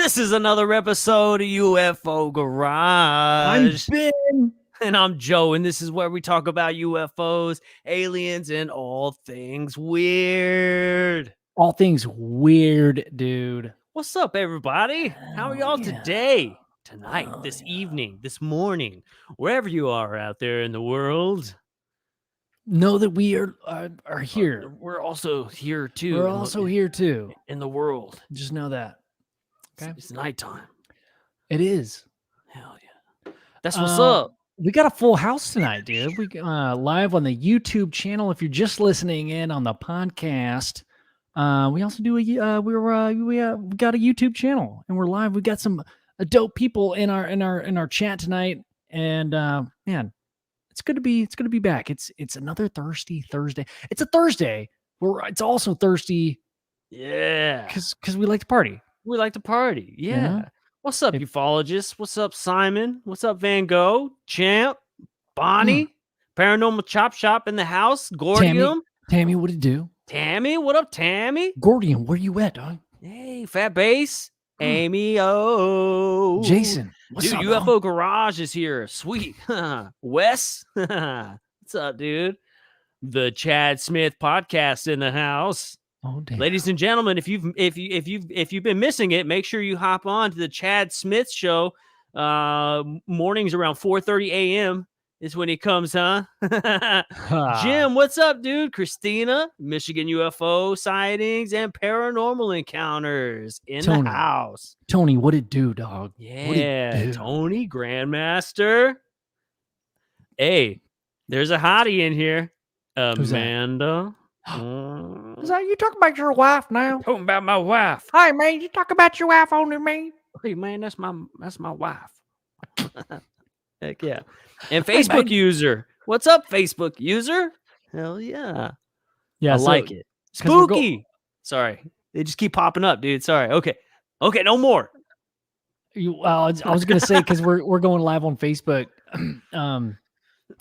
This is another episode of UFO I'm Garage. Ben. And I'm Joe, and this is where we talk about UFOs, aliens, and all things weird. All things weird, dude. What's up, everybody? How are y'all today, tonight, this evening, this morning, wherever you are out there in the world? Know that we are here. We're also here, too. We're also here, too. In the world. Just know that. Okay? It's nighttime. It is. Hell yeah. That's what's up. We got a full house tonight, dude. We live on the YouTube channel. If you're just listening in on the podcast, we also do we got a YouTube channel and we're live. We got some dope people in our chat tonight, and man, it's good to be back. It's another thirsty Thursday. It's a Thursday. It's also thirsty. Yeah, because we like to party. We like to party. Yeah. Yeah. What's up, ufologists? What's up, Simon? What's up, Van Gogh? Champ? Bonnie? Paranormal Chop Shop in the house? Gordium? Tammy, what did you do? Tammy? What up, Tammy? Gordium, where you at, dog? Hey, Fat Bass. Amy O. Jason. What's dude, up, UFO Garage is here. Sweet. Wes? What's up, dude? The Chad Smith podcast in the house. Oh, damn. Ladies and gentlemen, if you've been missing it, make sure you hop on to the Chad Smith show. Mornings around 4:30 a.m. is when he comes, huh? Jim, what's up, dude? Christina, Michigan UFO sightings and paranormal encounters in the house. Tony, what it do, dog? Yeah, Tony, Grandmaster. Hey, there's a hottie in here. Amanda. Is that you talking about your wife now? Talking about my wife. Hey man, you talk about your wife only, man. Hey man, that's my wife. Heck yeah. And Facebook user. What's up, Facebook user? Hell yeah. Yeah, I like it. Spooky. Sorry. They just keep popping up, dude. Sorry. Okay, no more. I was gonna say, because we're going live on Facebook.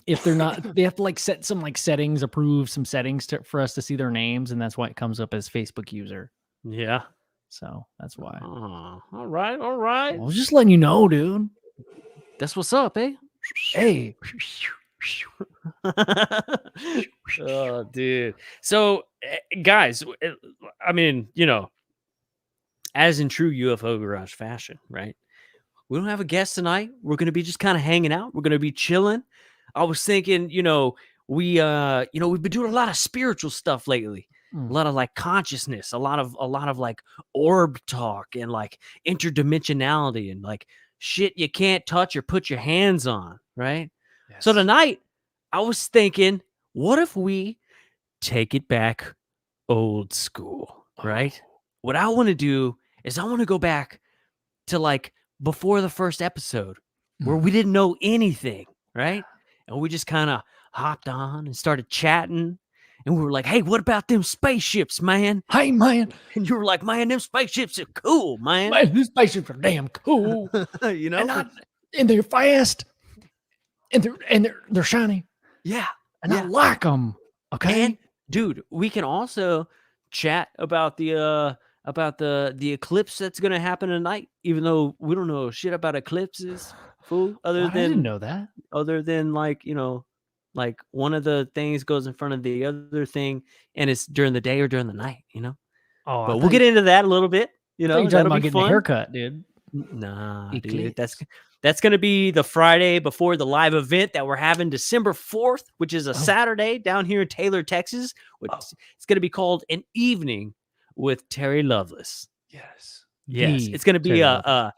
If they're not, they have to set some settings, approve some settings for us to see their names, and that's why it comes up as Facebook user. Yeah. So that's why. All right. I was just letting you know, dude. That's what's up, eh? Hey. Oh, dude. So, guys, I mean, as in true UFO Garage fashion, right? We don't have a guest tonight. We're going to be just kind of hanging out. We're going to be chilling. I was thinking, we've been doing a lot of spiritual stuff lately. A lot of consciousness, a lot of orb talk and interdimensionality and shit you can't touch or put your hands on, right? Yes. So tonight I was thinking, what if we take it back old school, right? What I want to do is I want to go back to before the first episode where we didn't know anything, right? And we just kind of hopped on and started chatting. And we were like, hey, what about them spaceships, man? Hey, man. And you were like, man, them spaceships are cool, man. Man, these spaceships are damn cool. And they're fast. And they're shiny. Yeah. And I like them. Okay. And, dude, we can also chat about the eclipse that's going to happen tonight, even though we don't know shit about eclipses, fool. I didn't know that. Other than one of the things goes in front of the other thing, and it's during the day or during the night, Oh, but we'll get into that a little bit. You're talking about getting a haircut, dude. Nah, dude, that's gonna be the Friday before the live event that we're having December 4th, which is a Saturday down here in Taylor, Texas. It's gonna be called An Evening with Terry Lovelace. Yes. It's gonna be a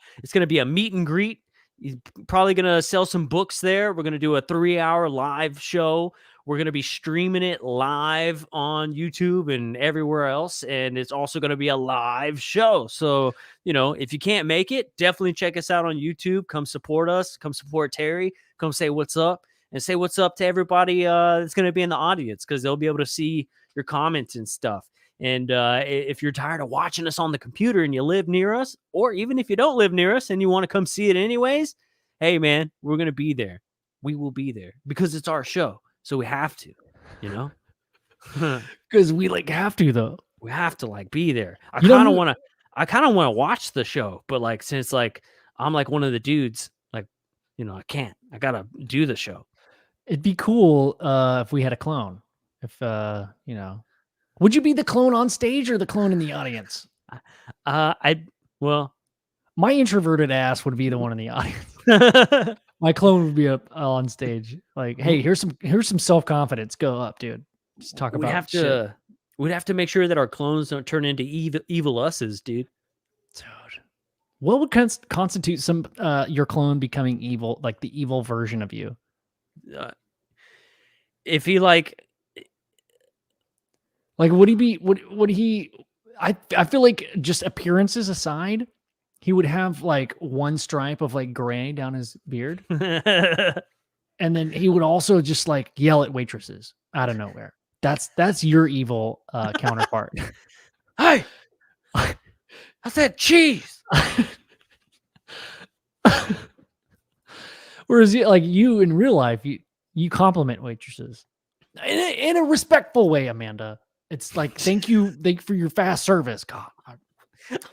meet and greet. He's probably going to sell some books there. We're going to do a 3-hour live show. We're going to be streaming it live on YouTube and everywhere else. And it's also going to be a live show. So, if you can't make it, definitely check us out on YouTube. Come support us. Come support Terry. Come say what's up. And say what's up to everybody that's going to be in the audience, because they'll be able to see your comments and stuff. And if you're tired of watching us on the computer and you live near us, or even if you don't live near us and you want to come see it anyways, hey, man, we're going to be there. We will be there because it's our show. So we have to, Because we have to, though. We have to be there. I kind of want I kind of want to watch the show, but like since like I'm like one of the dudes, like I can't. I gotta do the show. It'd be cool if we had a clone. If would you be the clone on stage or the clone in the audience? I well, My introverted ass would be the one in the audience. My clone would be up on stage, like, "Hey, here's some self confidence. Go up, dude. Just talk about shit." We'd have to make sure that our clones don't turn into evil us's, dude. Dude, what would constitute your clone becoming evil, like the evil version of you? If he like would he be? Would he? I feel like just appearances aside, he would have like one stripe of like gray down his beard, and then he would also just like yell at waitresses out of nowhere. That's your evil counterpart. Hey, I said cheese. Whereas like you in real life, you compliment waitresses in a respectful way, Amanda. It's like thank you for your fast service. God, I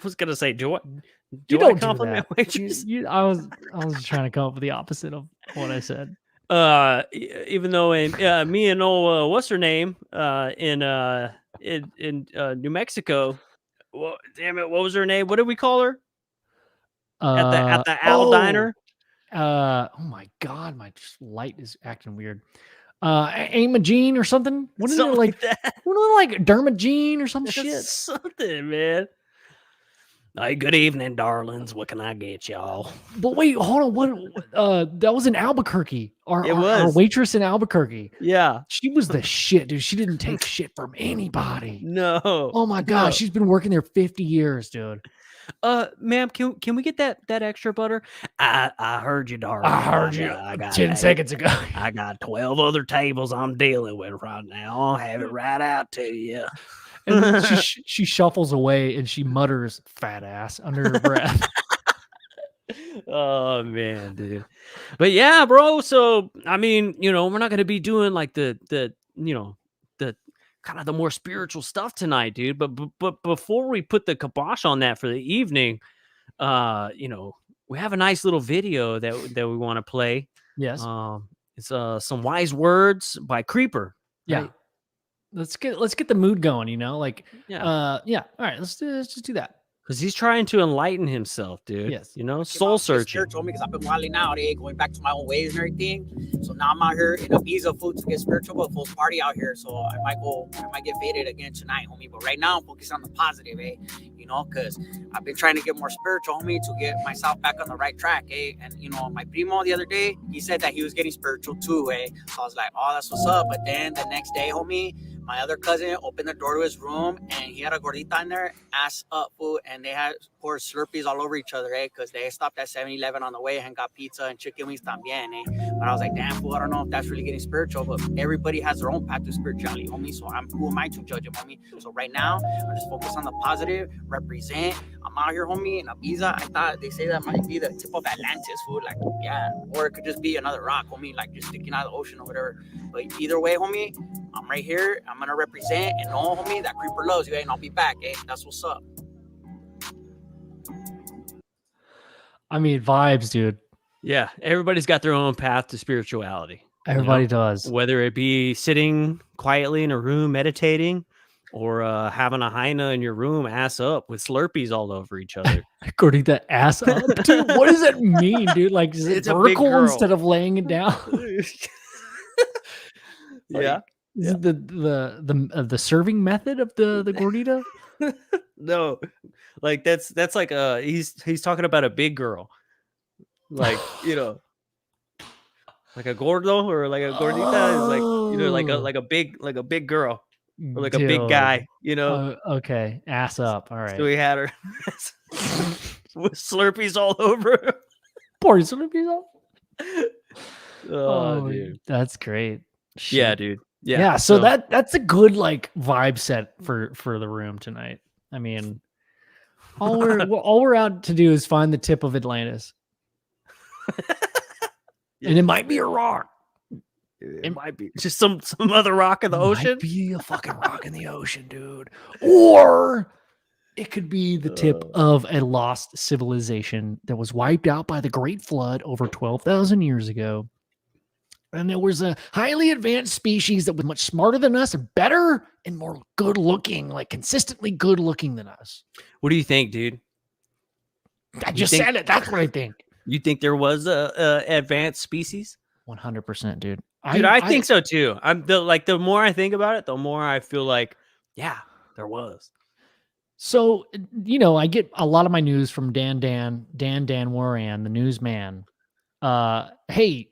was gonna say, do you I don't compliment waitresses? I was trying to come up with the opposite of what I said. Even though me and old what's her name in New Mexico, well, damn it, what was her name? What did we call her at the Owl Diner? Oh my god, my light is acting weird. Aunt Jean or something. What is it like that? What like Dermot Jean or some shit? Something, man. Hey, good evening, darlings. What can I get y'all? But wait, hold on. What? That was in Albuquerque. Our waitress in Albuquerque. Yeah, she was the shit, dude. She didn't take shit from anybody. No. Oh my god, she's been working there 50 years, dude. Ma'am, can we get that extra butter? I heard you, darling. I heard you. I got 10 seconds ago. I got 12 other tables I'm dealing with right now. I'll have it right out to you. And then she shuffles away and she mutters "fat ass" under her breath. Oh man, dude. But yeah, bro. So I mean, we're not gonna be doing like the kind of the more spiritual stuff tonight, dude. But before we put the kibosh on that for the evening, we have a nice little video that we want to play. Yes. It's some wise words by Creeper. Yeah. Right? Let's get the mood going, like yeah. All right, let's just do that. Because he's trying to enlighten himself, dude. Yes. Soul searching. Told me because I've been wilding out, going back to my own ways and everything. So now I'm out here in Ibiza, food to get spiritual, but full party out here. So I might get faded again tonight, homie. But right now I'm focused on the positive, because I've been trying to get more spiritual, homie, to get myself back on the right track, And my primo the other day, he said that he was getting spiritual too, So I was like, oh, that's what's up. But then the next day, homie, my other cousin opened the door to his room and he had a gordita in there, ass up, food, and they had poured Slurpees all over each other, because they stopped at 7-Eleven on the way and got pizza and chicken wings también, But I was like, damn, fool, I don't know if that's really getting spiritual, but everybody has their own path to spirituality, homie. So who am I to judge it, homie? So right now, I'm just focused on the positive, represent. I'm out here, homie, in Ibiza. I thought they say that might be the tip of Atlantis, food, like, yeah, or it could just be another rock, homie, like just sticking out of the ocean or whatever. But either way, homie, I'm right here. I'm gonna represent and know, homie, that Creeper loves you, and I'll be back, That's what's up. I mean, vibes, dude. Yeah, everybody's got their own path to spirituality. Everybody does. Whether it be sitting quietly in a room meditating, or having a hyena in your room, ass up, with Slurpees all over each other. Gordita ass up, dude. What does that mean, dude? Like, is it vertical instead of laying it down? Yeah. Is it the serving method of the gordita? No, like that's like he's talking about a big girl, like like a gordo or like a gordita is like like a big girl or like a big guy, Okay, ass up. All right. So we had her with Slurpees all over. Poor Slurpees all. Oh, dude, that's great. Shit. Yeah, dude. Yeah. So that's a good like vibe set for the room tonight. I mean, all we're out to do is find the tip of Atlantis, and it might be a rock. It might be just some other rock in the ocean. Might be a fucking rock in the ocean, dude. Or It could be the tip of a lost civilization that was wiped out by the Great Flood over 12,000 years ago. And there was a highly advanced species that was much smarter than us and better and more good looking, like consistently good looking than us. What do you think, dude? I just said it. That's what I think. You think there was a advanced species? 100%, dude. Dude, I think so too. The more I think about it, the more I feel like, yeah, there was. So, I get a lot of my news from Dan Warren, the newsman. Hey,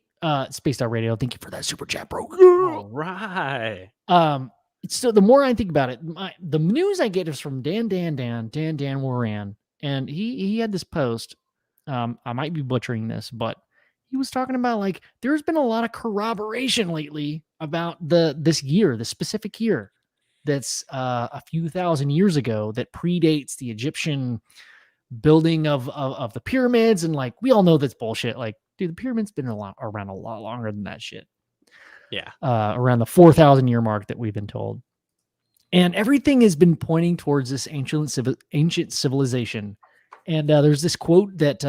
Spaced Out Radio, thank you for that super chat, bro. All right. So the more I think about it, the news I get is from Dan Warren, and he had this post. I might be butchering this, but he was talking about like there's been a lot of corroboration lately about this specific year that's a few thousand years ago that predates the Egyptian building of the pyramids, and like we all know that's bullshit. Like, dude, the pyramids been around a lot longer than that shit. Yeah. Around the 4,000 year mark that we've been told. And everything has been pointing towards this ancient civilization. And there's this quote that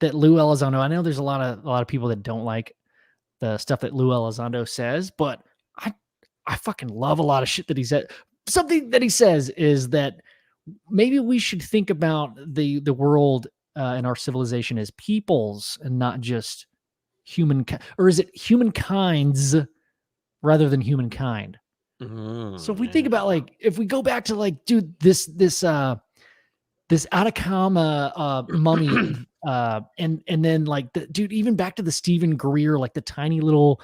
Lou Elizondo, I know there's a lot of people that don't like the stuff that Lou Elizondo says, but I fucking love a lot of shit that he said. Something that he says is that maybe we should think about the world and our civilization as peoples and not just or is it humankind's rather than humankind? So if we think about like, if we go back to like, dude, this Atacama mummy, and then like dude, even back to the Stephen Greer, like the tiny little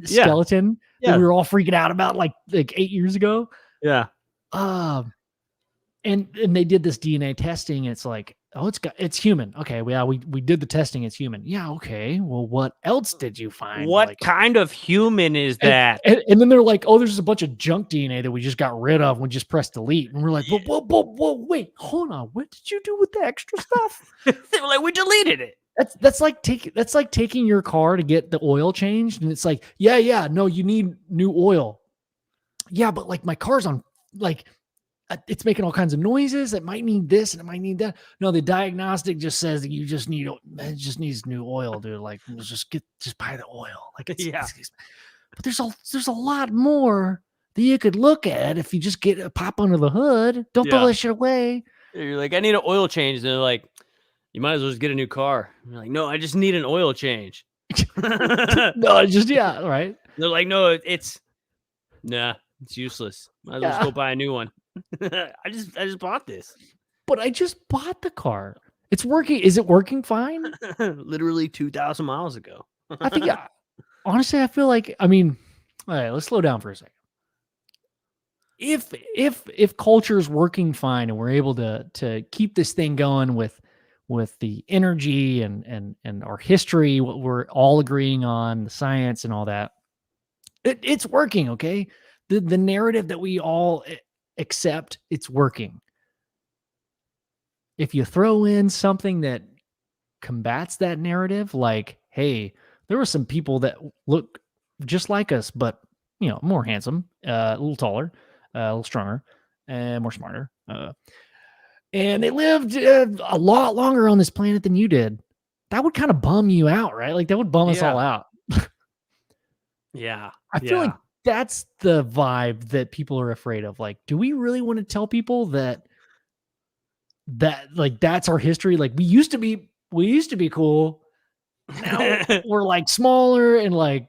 skeleton that we were all freaking out about like 8 years ago. Yeah. And they did this DNA testing. And it's like, oh, it's human. Okay, well, we did the testing. It's human. Yeah, okay. Well, what else did you find? What kind of human is that? And then they're like, oh, there's just a bunch of junk DNA that we just got rid of. We just pressed delete. And we're like, whoa, wait, hold on. What did you do with the extra stuff? They were like, we deleted it. That's like taking your car to get the oil changed, and it's like, yeah, no, you need new oil. Yeah, but like my car's on like. It's making all kinds of noises. It might need this and it might need that. No, the diagnostic just says that it just needs new oil, dude. Like, just buy the oil. Like, but there's a lot more that you could look at if you just get a pop under the hood. Don't throw that shit away. You're like, I need an oil change. And they're like, you might as well just get a new car. And you're like, no, I just need an oil change. No, right. They're like, no, it's useless. Might as well just go buy a new one. I just bought this. But I just bought the car. It's working. Is it working fine? Literally 2,000 miles ago. I think, honestly, I feel like, I mean, all right, let's slow down for a second. If culture is working fine and we're able to keep this thing going with the energy and our history, what we're all agreeing on, the science and all that, it's working, okay? The narrative that we all accept, it's working. If you throw in something that combats that narrative, like, hey, there were some people that look just like us, but more handsome, a little taller, a little stronger, and more smarter, and they lived a lot longer on this planet than you did. That would kind of bum you out, right? Like that would bum us all out. Yeah, I feel like that's the vibe that people are afraid of. Like, do we really want to tell people that like that's our history? Like we used to be cool. Now we're like smaller and like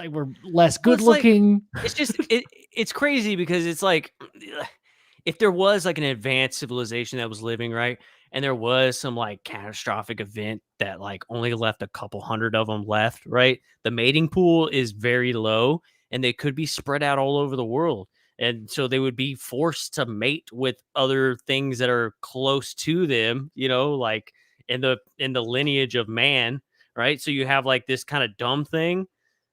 we're less good looking. Like, it's just it's crazy because it's like if there was like an advanced civilization that was living, right, and there was some like catastrophic event that like only left a couple hundred of them left, right? The mating pool is very low and they could be spread out all over the world. And so they would be forced to mate with other things that are close to them, like in the lineage of man, right? So you have like this kind of dumb thing,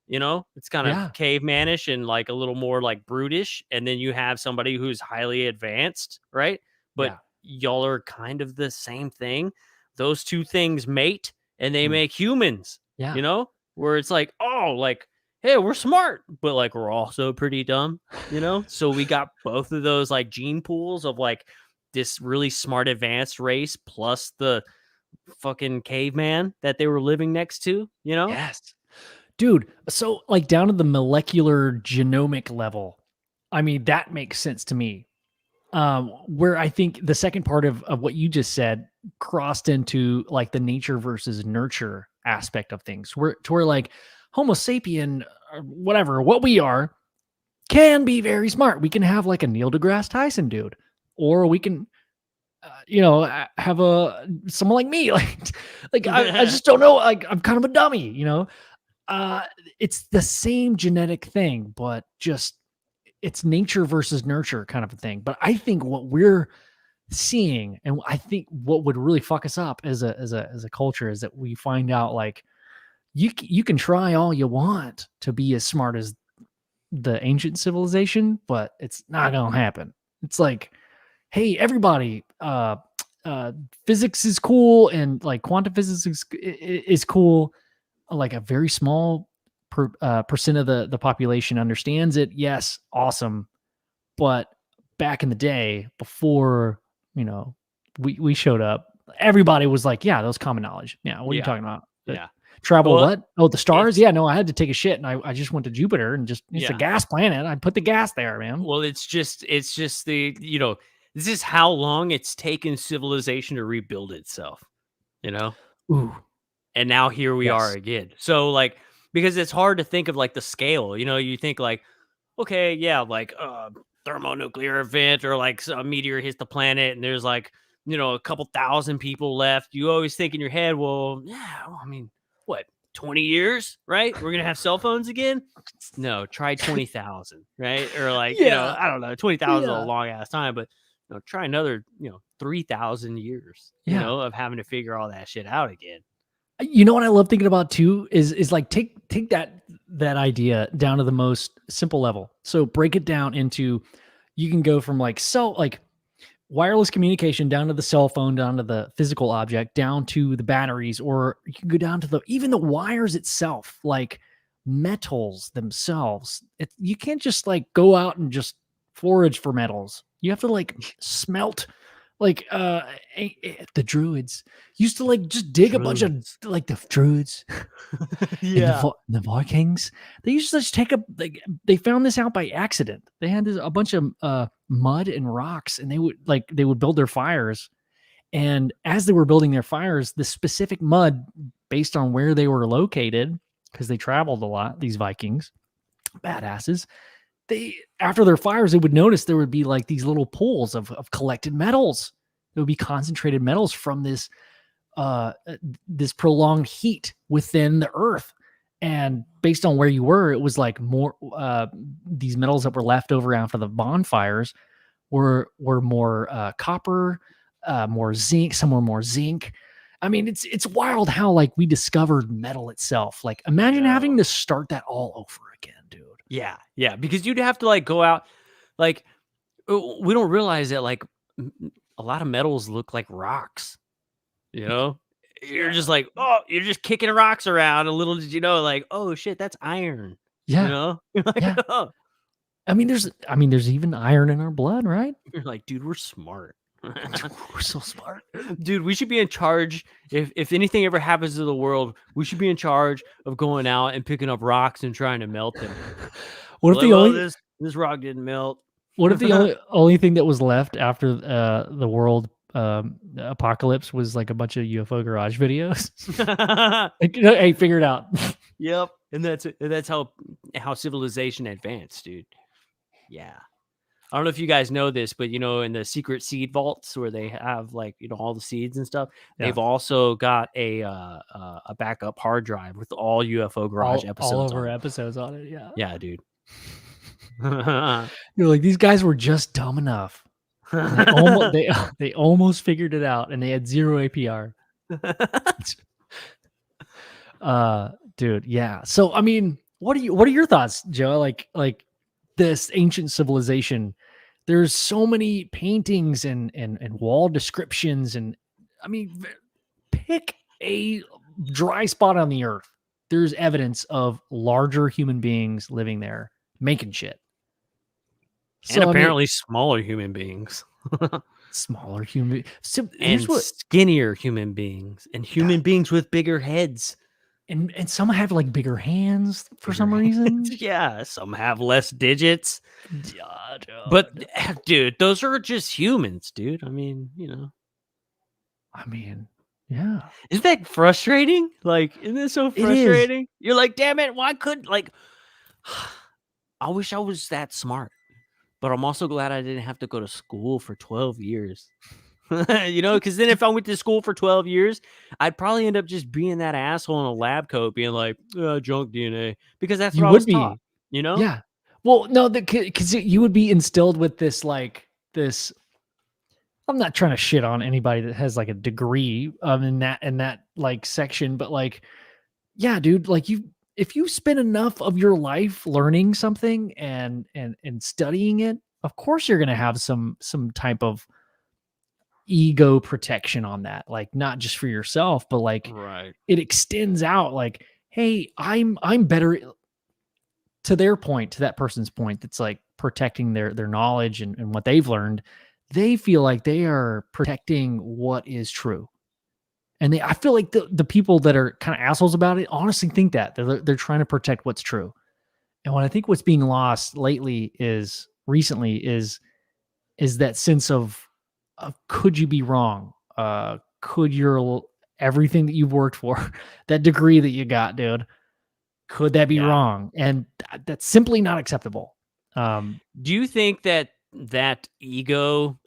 it's kind of cavemanish and like a little more like brutish. And then you have somebody who's highly advanced, right? But y'all are kind of the same thing. Those two things mate and they make humans, where it's like, oh, like hey, we're smart, but like we're also pretty dumb, you know? So we got both of those like gene pools of like this really smart advanced race plus the fucking caveman that they were living next to, you know? Yes. Dude, so like down to the molecular genomic level, I mean, that makes sense to me. Where I think the second part of what you just said crossed into like the nature versus nurture aspect of things, where like Homo sapien, or whatever, what we are, can be very smart. We can have like a Neil deGrasse Tyson dude, or we can, have someone like me, like I just don't know. Like I'm kind of a dummy, it's the same genetic thing, but just it's nature versus nurture kind of a thing. But I think what we're seeing, and I think what would really fuck us up as a culture, is that we find out like you can try all you want to be as smart as the ancient civilization, but it's not gonna happen. It's like, hey, everybody, physics is cool, and like quantum physics is cool. Like a very small percent of the population understands it. Yes, awesome. But back in the day, before we showed up, everybody was like, "Yeah, that was common knowledge." Yeah, what are you Yeah. talking about? Yeah. Travel Well, what? Oh, the stars? it's Yeah, no, I had to take a shit, and I just went to Jupiter, and it's Yeah. a gas planet. I put the gas there, man. Well, it's just the, this is how long it's taken civilization to rebuild itself, you know? Ooh, And now here we are yes. again. So like, because it's hard to think of like the scale, you think like, okay, yeah, like thermonuclear event or like a meteor hits the planet and there's like, a couple thousand people left. You always think in your head, well, yeah, well, I mean, what, 20 years, right? We're going to have cell phones again? No, try 20,000, right? Or like, Yeah, I don't know, 20,000 is a yeah, long ass time, but try another, 3,000 years, yeah. of having to figure all that shit out again. You know what I love thinking about too is like take that idea down to the most simple level. So break it down into, you can go from like wireless communication down to the cell phone, down to the physical object, down to the batteries, or you can go down to even the wires itself, like metals themselves. You can't just like go out and just forage for metals. You have to like smelt, like the druids used to like just dig a bunch of, Druids. like, the druids and Yeah. the Vikings. They used to just take they found this out by accident. They had a bunch of mud and rocks, and they would build their fires. And as they were building their fires, the specific mud, based on where they were located, because they traveled a lot, these Vikings, badasses, they, after their fires, they would notice there would be like these little pools of collected metals. There would be concentrated metals from this prolonged heat within the earth. And based on where you were, it was like more these metals that were left over after the bonfires were more copper, more zinc, some were more zinc. I mean, it's wild how like we discovered metal itself. Like imagine having to start that all over again, dude. Yeah, yeah, because you'd have to like go out, like we don't realize that like a lot of metals look like rocks. You're just like, oh, you're just kicking rocks around. A little did you know, like, oh shit, that's iron. Yeah. You're like, Yeah. oh. I mean, there's even iron in our blood, right? You're like, dude, we're smart. We're so smart. Dude, we should be in charge. If anything ever happens to the world, we should be in charge of going out and picking up rocks and trying to melt them. What if Like, the well, only this rock didn't melt? what if the only thing that was left after the world apocalypse was like a bunch of UFO Garage videos? Like, hey, figure it out. Yep, and that's how civilization advanced, dude. Yeah. I don't know if you guys know this, but in the secret seed vaults where they have like all the seeds and stuff, they've also got a backup hard drive with all UFO Garage episodes. All of on our it. episodes on it. Yeah. Yeah, dude. You're like, these guys were just dumb enough. They almost figured it out, and they had zero APR. Dude, yeah. So I mean, what are your thoughts, Joe? Like this ancient civilization, there's so many paintings and wall descriptions, and I mean, pick a dry spot on the earth there's evidence of larger human beings living there making shit. And So, I mean, apparently smaller human beings. smaller human. So And here's what, skinnier human beings. And human beings with bigger heads. and some have like bigger hands for some Bigger reason. hands. Yeah, some have less digits. Yeah, But dude, those are just humans, dude. I mean, I mean, yeah, isn't that frustrating? Like, isn't it so it is. frustrating? You're like, damn it, why couldn't like I wish I was that smart. But I'm also glad I didn't have to go to school for 12 years. Because then if I went to school for 12 years, I'd probably end up just being that asshole in a lab coat being like, junk DNA. Because that's You what I would was taught, be. Yeah. Well, no, because you would be instilled with this, like, this. I'm not trying to shit on anybody that has like a degree in that like section, but like, yeah, dude, like if you spend enough of your life learning something and studying it, of course you're gonna have some type of ego protection on that, like not just for yourself, but like Right. it extends out. Like, hey, I'm better, to their point, to that person's point, that's like protecting their knowledge and what they've learned. They feel like they are protecting what is true. And I feel like the people that are kind of assholes about it honestly think that they're trying to protect what's true. And what I think what's being lost recently is that sense of could you be wrong? Could your everything that you've worked for, that degree that you got, dude, could that be Yeah. wrong? And that's simply not acceptable. Do you think that ego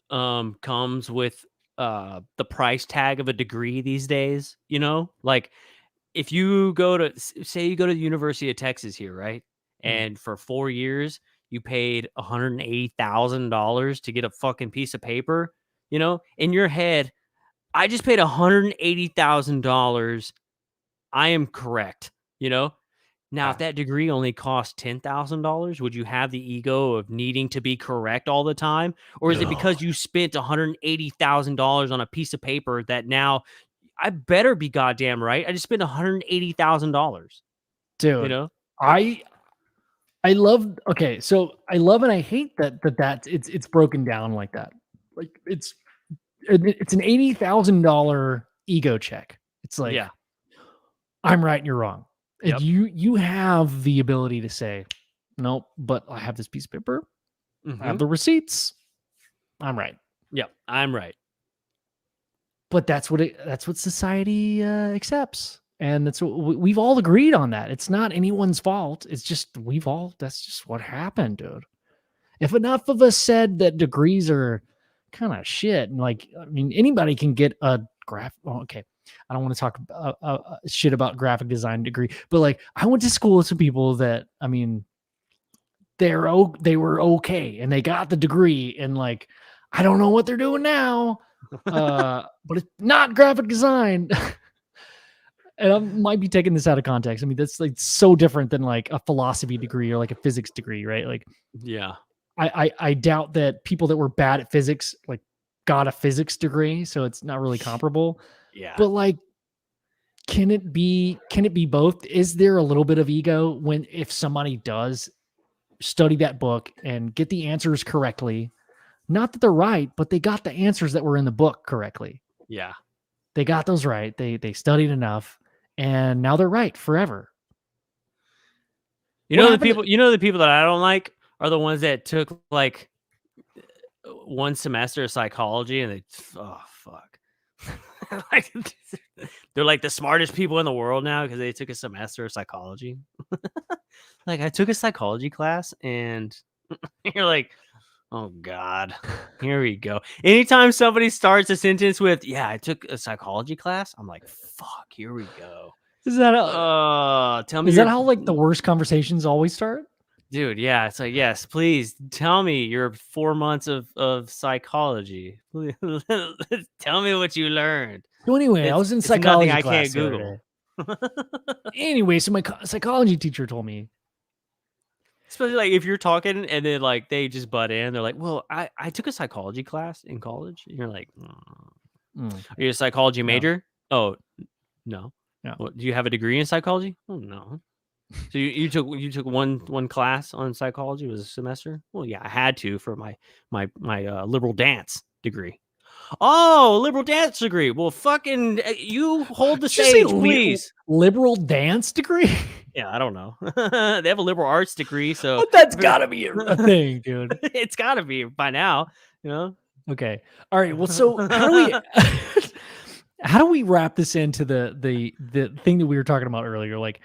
comes with the price tag of a degree these days? Like if you go to say you go to the University of Texas here, right? And for 4 years you paid $180,000 to get a fucking piece of paper, in your head, I just paid $180,000. I am correct, Now, if that degree only cost $10,000, would you have the ego of needing to be correct all the time? Or is it because you spent $180,000 on a piece of paper that now I better be goddamn right? I just spent $180,000. Dude, I love, okay, so I love and I hate that it's broken down like that. Like it's an $80,000 ego check. It's like, Yeah. I'm right and you're wrong. Yep. And you have the ability to say, nope, but I have this piece of paper. I have the receipts. I'm right. Yep. I'm right. But that's what society accepts. And that's what we've all agreed on. That it's not anyone's fault. It's just that's just what happened, dude. If enough of us said that degrees are kind of shit, and like, I mean, anybody can get a okay, I don't want to talk shit about graphic design degree, but like, I went to school with some people that, I mean, they were okay and they got the degree, and like, I don't know what they're doing now, but it's not graphic design. And I might be taking this out of context. I mean, that's like so different than like a philosophy degree or like a physics degree, right? Like, yeah. I doubt that people that were bad at physics like got a physics degree, so it's not really comparable. Yeah. But like, can it be both? Is there a little bit of ego if somebody does study that book and get the answers correctly? Not that they're right, but they got the answers that were in the book correctly. Yeah. They got those right. They studied enough, and now they're right forever. The people that I don't like are the ones that took like one semester of psychology and oh fuck. Like, they're like the smartest people in the world now because they took a semester of psychology. Like, I took a psychology class and you're like, oh God, here we go. Anytime somebody starts a sentence with, yeah, I took a psychology class, I'm like, fuck, here we go. Is that how, tell me is that how like the worst conversations always start? Dude, yeah, it's like, yes, please tell me your 4 months of psychology. Please, tell me what you learned. So anyway, I was in psychology I class can't the Google. other day. Anyway, so my psychology teacher told me. Especially like if you're talking and then like they just butt in, they're like, "Well, I took a psychology class in college." And you're like, "Are you a psychology major?" Oh, no. Yeah. What, do you have a degree in psychology? Oh no. So you took one class on psychology? It was a semester? Well, yeah, I had to for my liberal dance degree. Oh, liberal dance degree. Well, fucking you hold the Did you say stage, please. liberal dance degree? Yeah, I don't know. They have a liberal arts degree, so But that's got to be a thing, dude. it's got to be by now, you know. Okay. All right. Well, so how do we wrap this into the thing that we were talking about earlier? Like,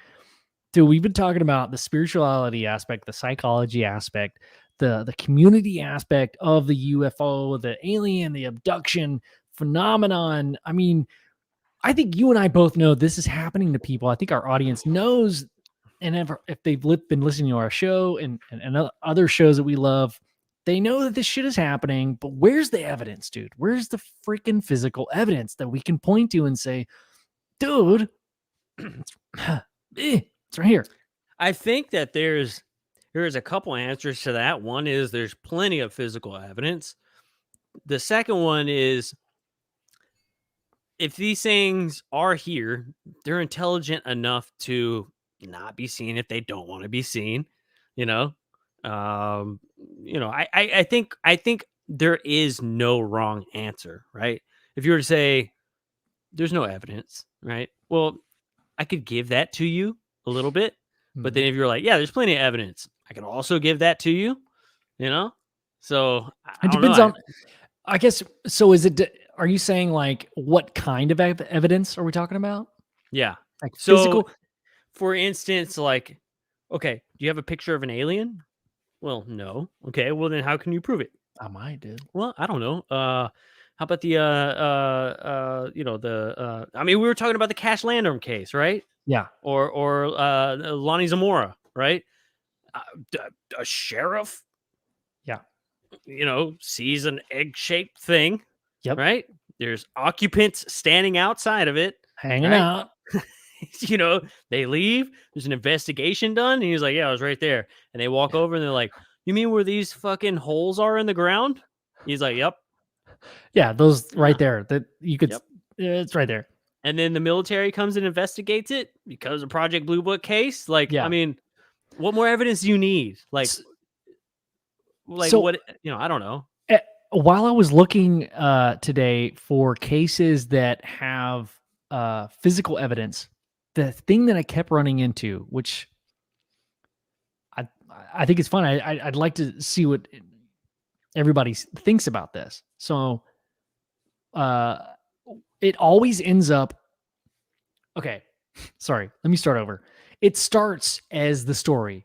dude, we've been talking about the spirituality aspect, the psychology aspect, the community aspect of the UFO, the alien, the abduction phenomenon. I mean, I think you and I both know this is happening to people. I think our audience knows, and if they've been listening to our show and other shows that we love, they know that this shit is happening. But where's the evidence, dude? Where's the freaking physical evidence that we can point to and say, dude, it's right here? I think that there's a couple answers to that. One is there's plenty of physical evidence. The second one is if these things are here, they're intelligent enough to not be seen if they don't want to be seen. You know, I think there is no wrong answer, right? If you were to say there's no evidence, right? Well, I could give that to you a little bit, but then if you're like, yeah, there's plenty of evidence, I can also give that to you. You know, so It depends on. I guess so. Are you saying like what kind of evidence are we talking about? Yeah, Like so, physical. For instance, like, okay, do you have a picture of an alien? Well, no. Okay, well then how can you prove it? I might, dude. Well, I don't know. How about the I mean, we were talking about the Cash Landrum case, right? Yeah. Or Lonnie Zamora, right? A sheriff, Yeah. Sees an egg-shaped thing. Yep. Right? There's occupants standing outside of it, hanging out. They leave. There's an investigation done, and he's like, "Yeah, I was right there." And they walk over, and they're like, "You mean where these fucking holes are in the ground?" He's like, "Yep." Yeah, those right there. That you could. Yep. It's right there. And then the military comes and investigates it because of Project Blue Book case. Like, Yeah. I mean, what more evidence do you need? Like So, what? I don't know. While I was looking today for cases that have physical evidence, the thing that I kept running into, which I think it's fun. I'd like to see what everybody thinks about this. So, it always ends up. Okay, sorry. Let me start over. It starts as the story.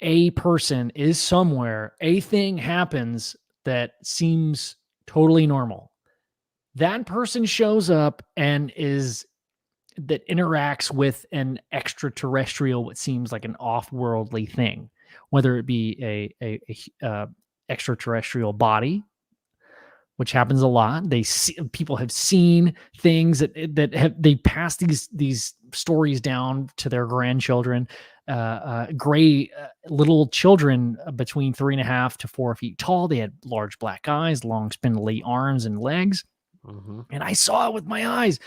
A person is somewhere. A thing happens that seems totally normal. That person shows up and that interacts with an extraterrestrial, what seems like an off-worldly thing, whether it be a extraterrestrial body, which happens a lot. People have seen things they pass these stories down to their grandchildren. Gray little children between 3.5 to 4 feet tall. They had large black eyes, long spindly arms and legs. Mm-hmm. And I saw it with my eyes.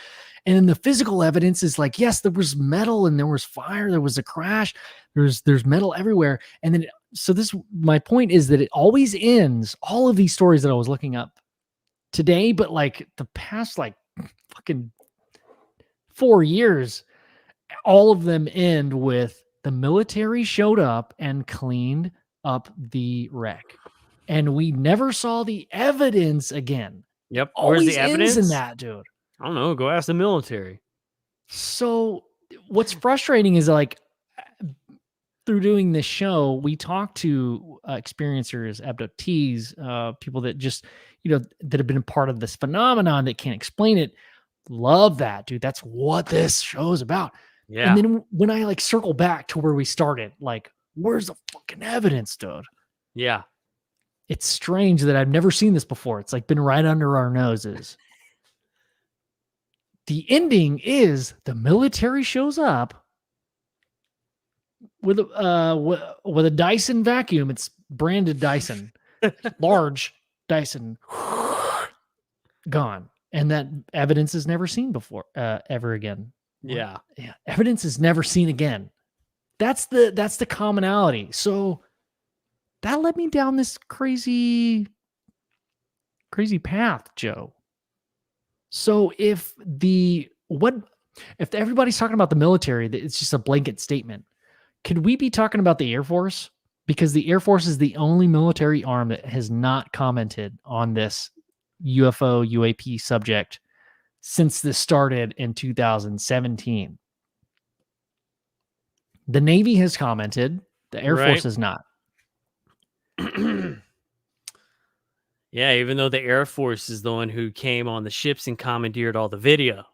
And then the physical evidence is like, yes, there was metal and there was fire. There was a crash. There's metal everywhere. And then, my point is that it always ends, all of these stories that I was looking up today, but like the past, like fucking 4 years, all of them end with the military showed up and cleaned up the wreck. And we never saw the evidence again. Yep. Always Where's the evidence in that, dude? I don't know. Go ask the military. So what's frustrating is like through doing this show, we talk to experiencers, abductees, people that just, that have been a part of this phenomenon that can't explain it. Love that, dude. That's what this show is about. Yeah. And then when I like circle back to where we started, like, where's the fucking evidence, dude? Yeah. It's strange that I've never seen this before. It's like been right under our noses. The ending is the military shows up with a Dyson vacuum. It's branded Dyson, large Dyson, gone, and that evidence is never seen before ever again. Yeah. Yeah, evidence is never seen again. That's the commonality. So that led me down this crazy path, Joe. So if everybody's talking about the military, it's just a blanket statement. Could we be talking about the Air Force? Because the Air Force is the only military arm that has not commented on this UFO UAP subject since this started in 2017. The Navy has commented, the Air Force has not. Yeah, even though the Air Force is the one who came on the ships and commandeered all the video.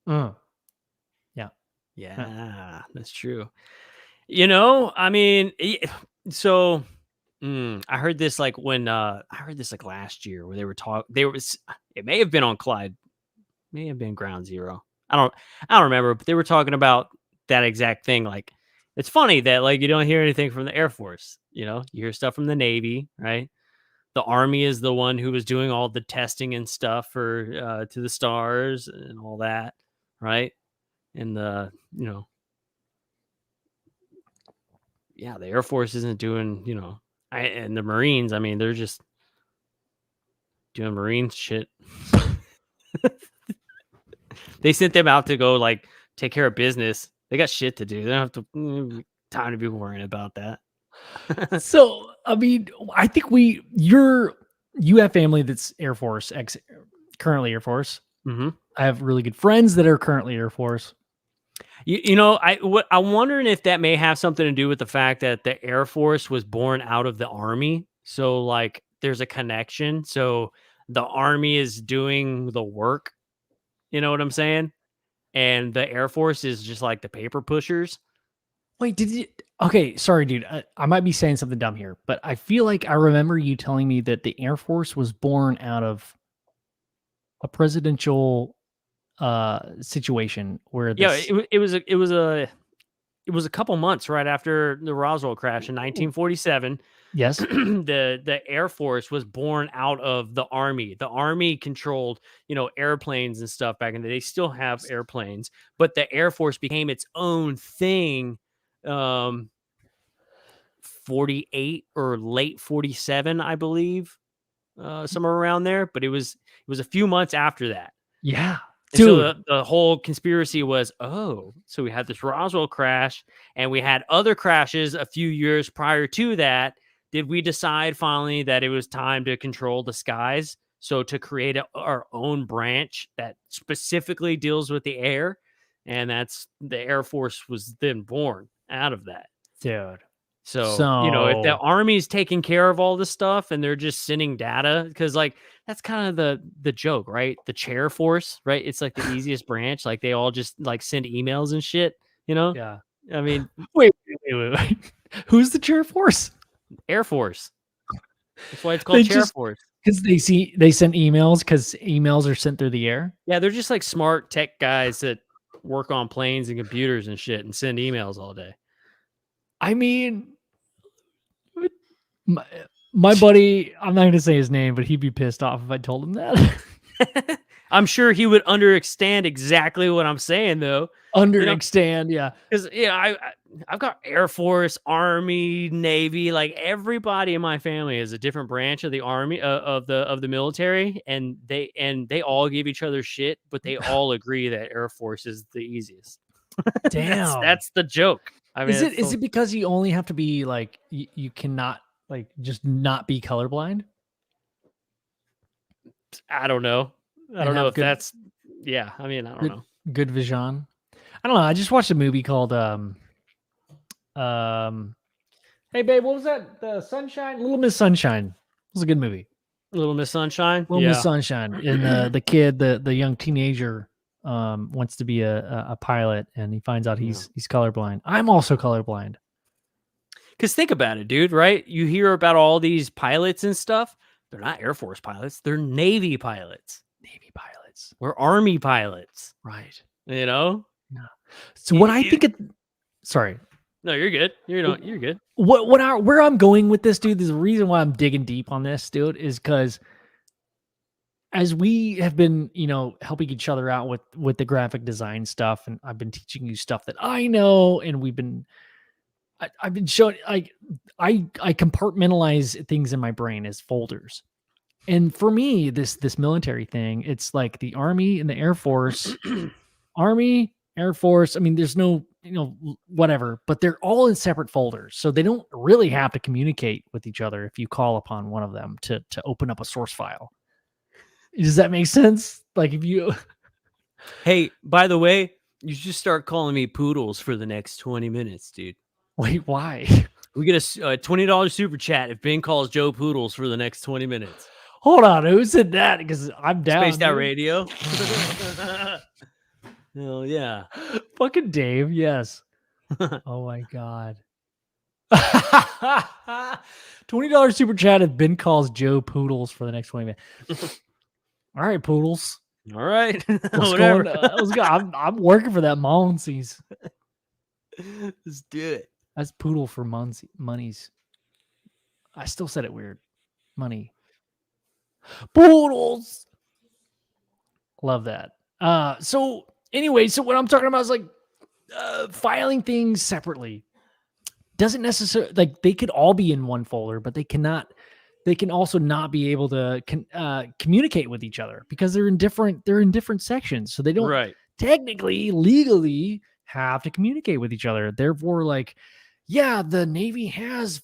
Yeah. Yeah, that's true. You know, I mean, so I heard this like when I heard this like last year where they were it may have been on Clyde, may have been Ground Zero. I don't remember, but they were talking about that exact thing. Like, it's funny that like you don't hear anything from the Air Force. You know, you hear stuff from the Navy, right? The Army is the one who was doing all the testing and stuff for to the stars and all that, right? And the yeah, the Air Force isn't doing, and the Marines, I mean, they're just doing Marine shit. They sent them out to go like take care of business. They got shit to do. They don't have time to be worrying about that. So, I mean, I think you have family that's Air Force, currently Air Force. Mm-hmm. I have really good friends that are currently Air Force. I'm wondering if that may have something to do with the fact that the Air Force was born out of the Army. So like there's a connection. So the Army is doing the work. You know what I'm saying? And the Air Force is just like the paper pushers. Wait, okay, sorry, dude. I might be saying something dumb here, but I feel like I remember you telling me that the Air Force was born out of a presidential situation where it was a couple months right after the Roswell crash in 1947. Yes. the Air Force was born out of the Army. The Army controlled, airplanes and stuff back in the day. They still have airplanes, but the Air Force became its own thing. 48 or late 47, I believe, somewhere around there. But it was a few months after that. Yeah. And so the whole conspiracy was, so we had this Roswell crash and we had other crashes a few years prior to that. Did we decide finally that it was time to control the skies? So to create our own branch that specifically deals with the air, and that's the Air Force was then born out of that. Dude. So if the Army's taking care of all this stuff and they're just sending data, because like that's kind of the joke, right? The chair force, right? It's like the easiest branch. Like they all just like send emails and shit, Yeah. I mean, wait. Who's the chair force? Air Force. That's why it's called chair force. Because they send emails because emails are sent through the air. Yeah, they're just like smart tech guys that work on planes and computers and shit and send emails all day. I mean, my buddy, I'm not going to say his name, but he'd be pissed off if I told him that. I'm sure he would understand exactly what I'm saying, though. Understand, yeah. Because I've got Air Force, Army, Navy, like everybody in my family is a different branch of the Army of the military, and they all give each other shit, but they all agree that Air Force is the easiest. Damn, that's the joke. I mean, is it because you only have to be like you cannot like just not be colorblind? I don't know. I don't know if that's yeah. I mean, I don't know. Good vision. I don't know. I just watched a movie called Hey babe, what was that? The Sunshine? Little Miss Sunshine. It was a good movie. Little Miss Sunshine? Little Miss Sunshine. And the kid, the young teenager wants to be a pilot, and he finds out he's colorblind. I'm also colorblind. Because think about it, dude, right? You hear about all these pilots and stuff. They're not Air Force pilots. They're Navy pilots. Navy pilots. We're Army pilots. Right. Yeah. So what I think sorry. No, you're good. You're good. Where I'm going with this, dude, there's a reason why I'm digging deep on this, dude, is because as we have been, helping each other out with the graphic design stuff, and I've been teaching you stuff that I know, and I've been showing, like, I compartmentalize things in my brain as folders. And for me, this military thing, it's like the Army and the Air Force, Army, Air Force. I mean, there's no, whatever, but they're all in separate folders. So they don't really have to communicate with each other if you call upon one of them to open up a source file. Does that make sense? Like if you Hey, by the way, you should start calling me Poodles for the next 20 minutes, dude. wait, why? We get a $20 super chat if Ben calls Joe Poodles for the next 20 minutes. Hold on, who said that? Because I'm down. Spaced Out dude. Radio. Hell yeah. Fucking Dave, yes. Oh my god. $20 super chat if Ben calls Joe Poodles for the next 20 minutes. All right, Poodles. All right. What's Whatever. I'm working for that Monsies. Let's do it. That's Poodle for monies. I still said it weird. Money. Poodles. Love that. So anyway, so what I'm talking about is like filing things separately. Doesn't necessarily, like, they could all be in one folder, but they can also not be able to communicate with each other because they're in different sections. So they don't technically, legally have to communicate with each other. Therefore, like, yeah, the Navy has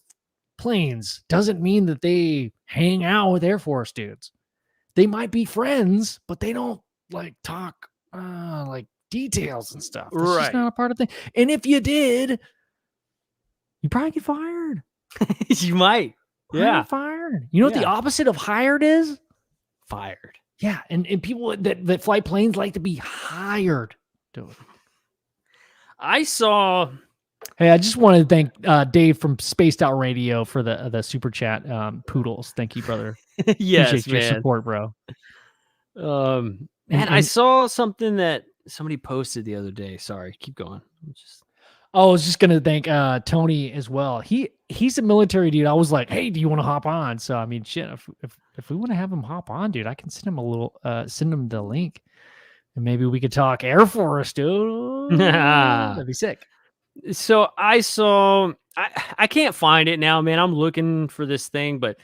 planes. Doesn't mean that they hang out with Air Force dudes. They might be friends, but they don't like talk like details and stuff. That's just not a part of the thing. And if you did, you probably get fired. You might. Yeah. Fired. You know what the opposite of hired is? Fired. Yeah. And people that fly planes like to be hired. Dude. I saw. Hey, I just wanted to thank Dave from Spaced Out Radio for the super chat. Poodles. Thank you, brother. Yes, appreciate man. your support, bro. And I saw something that somebody posted the other day. Sorry, keep going. I was just gonna thank Tony as well. He's a military dude. I was like, hey, do you want to hop on? So I mean, shit, if we want to have him hop on, dude, I can send him the link, and maybe we could talk Air Force, dude. That'd be sick. So I saw, I can't find it now, man. I'm looking for this thing, but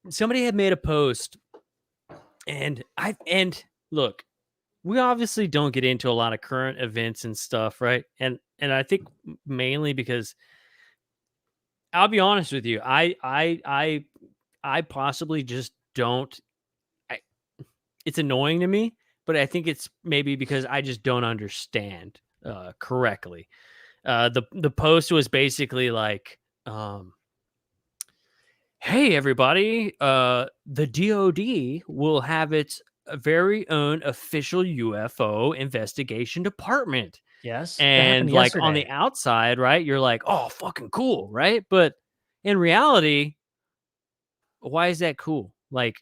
somebody had made a post, and look, we obviously don't get into a lot of current events and stuff, right? And I think mainly because I'll be honest with you, I possibly just don't. It's annoying to me, but I think it's maybe because I just don't understand correctly. The post was basically like, hey everybody, the DoD will have its very own official UFO investigation department. Yes. And like on the outside, right, you're like, oh, fucking cool, right? But in reality, why is that cool? Like,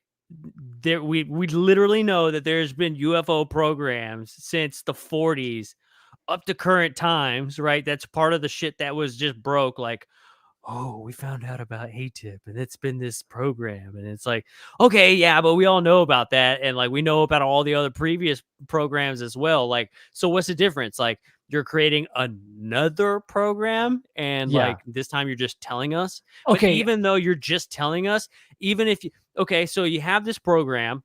we literally know that there's been UFO programs since the 40s up to current times, right? That's part of the shit that was just broke. Like, oh, we found out about ATIP and it's been this program. And it's like, okay, yeah, but we all know about that. And like, we know about all the other previous programs as well. Like, so what's the difference? Like, you're creating another program and like this time you're just telling us. Okay. But even though you're just telling us, even if you, okay, so you have this program.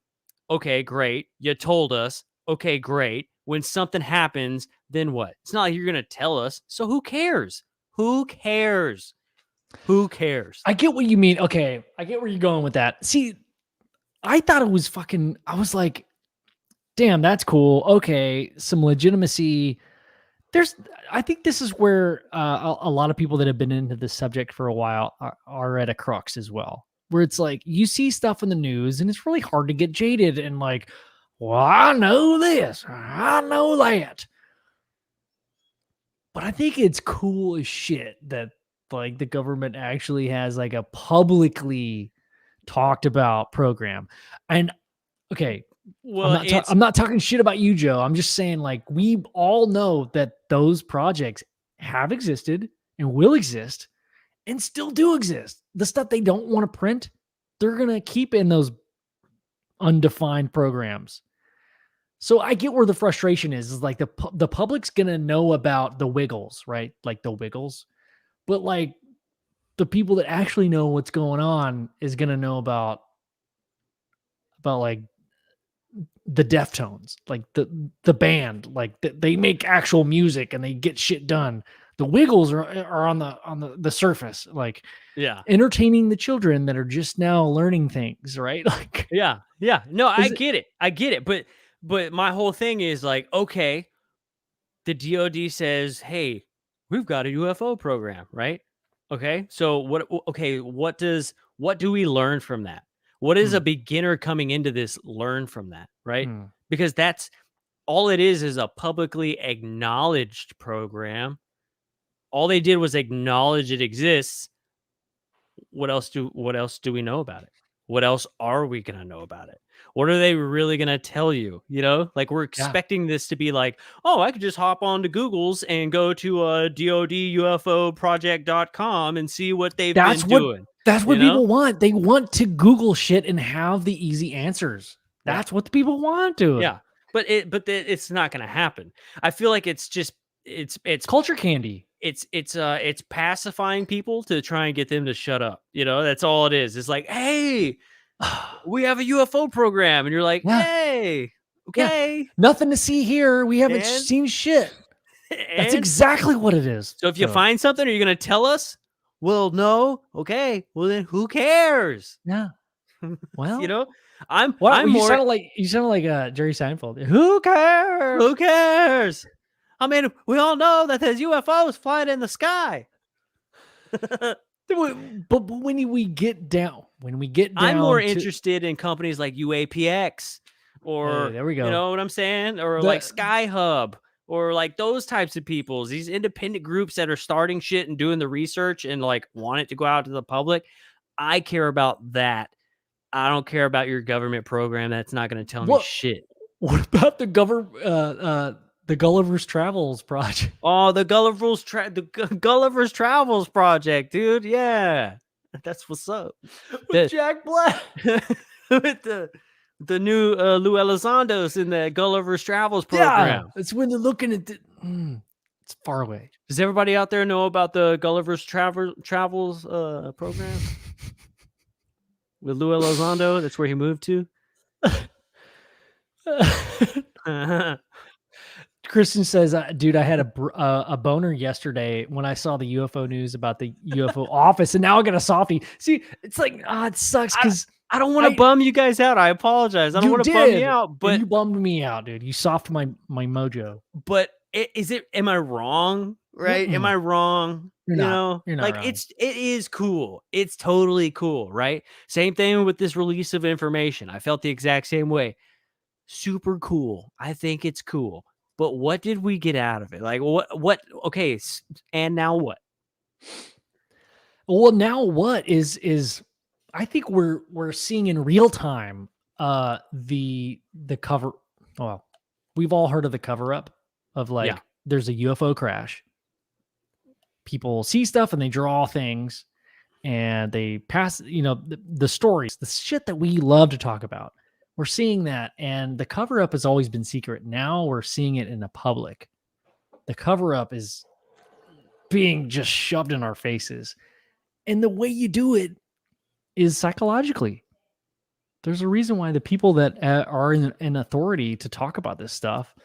Okay, great. You told us. Okay, great. When something happens, then what? It's not like you're going to tell us. So who cares? Who cares? Who cares? I get what you mean. Okay. I get where you're going with that. See, I thought it was fucking, I was like, damn, that's cool. Okay. Some legitimacy. I think this is where a lot of people that have been into this subject for a while are at a crux as well, where it's like, you see stuff in the news and it's really hard to get jaded and like, well, I know this, I know that. But I think it's cool as shit that like the government actually has like a publicly talked about program. And okay, well, I'm not talking shit about you, Joe. I'm just saying, like, we all know that those projects have existed and will exist and still do exist. The stuff they don't want to print, they're going to keep in those undefined programs. So I get where the frustration is like the public's gonna know about the Wiggles, right? Like the Wiggles, but like the people that actually know what's going on is gonna know about like the Deftones, like the band, like they make actual music and they get shit done. The Wiggles are on the surface, like Yeah. entertaining the children that are just now learning things, right? Like, Yeah. Yeah. No, I Is it- get it. I get it. But my whole thing is like, okay, the DoD says, hey, we've got a UFO program, right? Okay. So what do we learn from that? What does a beginner coming into this learn from that, right? Hmm. Because that's all it is a publicly acknowledged program. All they did was acknowledge it exists. What else do we know about it? What else are we going to know about it? What are they really going to tell you? You know, like we're expecting this to be like, oh, I could just hop on to Google's and go to DODUFOproject.com and see what they've been doing. That's what people want. They want to Google shit and have the easy answers. That's what the people want, dude. Yeah. But it's not going to happen. I feel like it's just it's culture candy. It's pacifying people to try and get them to shut up. You know, that's all it is. It's like, hey, we have a UFO program, and you're like, hey, okay, nothing to see here. We haven't seen shit. That's exactly what it is. So if you find something, are you going to tell us? Well, no. Okay. Well, then who cares? Yeah. Well, you know, you sound like Jerry Seinfeld. Who cares? Who cares? I mean, we all know that there's UFOs flying in the sky. But when we get down, I'm more interested in companies like UAPX or there we go. You know what I'm saying? Or like Sky Hub or like those types of people, these independent groups that are starting shit and doing the research and like want it to go out to the public. I care about that. I don't care about your government program that's not going to tell me shit. What about the the Gulliver's Travels project? Oh, the Gulliver's Travels project, dude. Yeah, that's what's up. With Jack Black, with the new Lou Elizondo's in the Gulliver's Travels program. Yeah, it's when they're looking at it's far away. Does everybody out there know about the Gulliver's Travels program? With Lou Elizondo, that's where he moved to. Kristen says, dude, I had a boner yesterday when I saw the UFO news about the UFO office, and now I got a softie. See, it's like, it sucks because I don't want to bum you guys out. I apologize. I don't want to bum you out, but you bummed me out, dude. You softened my mojo. But am I wrong? Right? Am I wrong? You're not like wrong. it is cool. It's totally cool, right? Same thing with this release of information. I felt the exact same way. Super cool. I think it's cool. But what did we get out of it? Like what okay, and now what? Well, now what is I think we're seeing in real time the cover. Well, we've all heard of the cover up of like there's a UFO crash. People see stuff and they draw things and they pass, the stories, the shit that we love to talk about. We're seeing that, and the cover up has always been secret. Now we're seeing it in the public. The cover up is being just shoved in our faces. And the way you do it is psychologically. There's a reason why the people that are in authority to talk about this stuff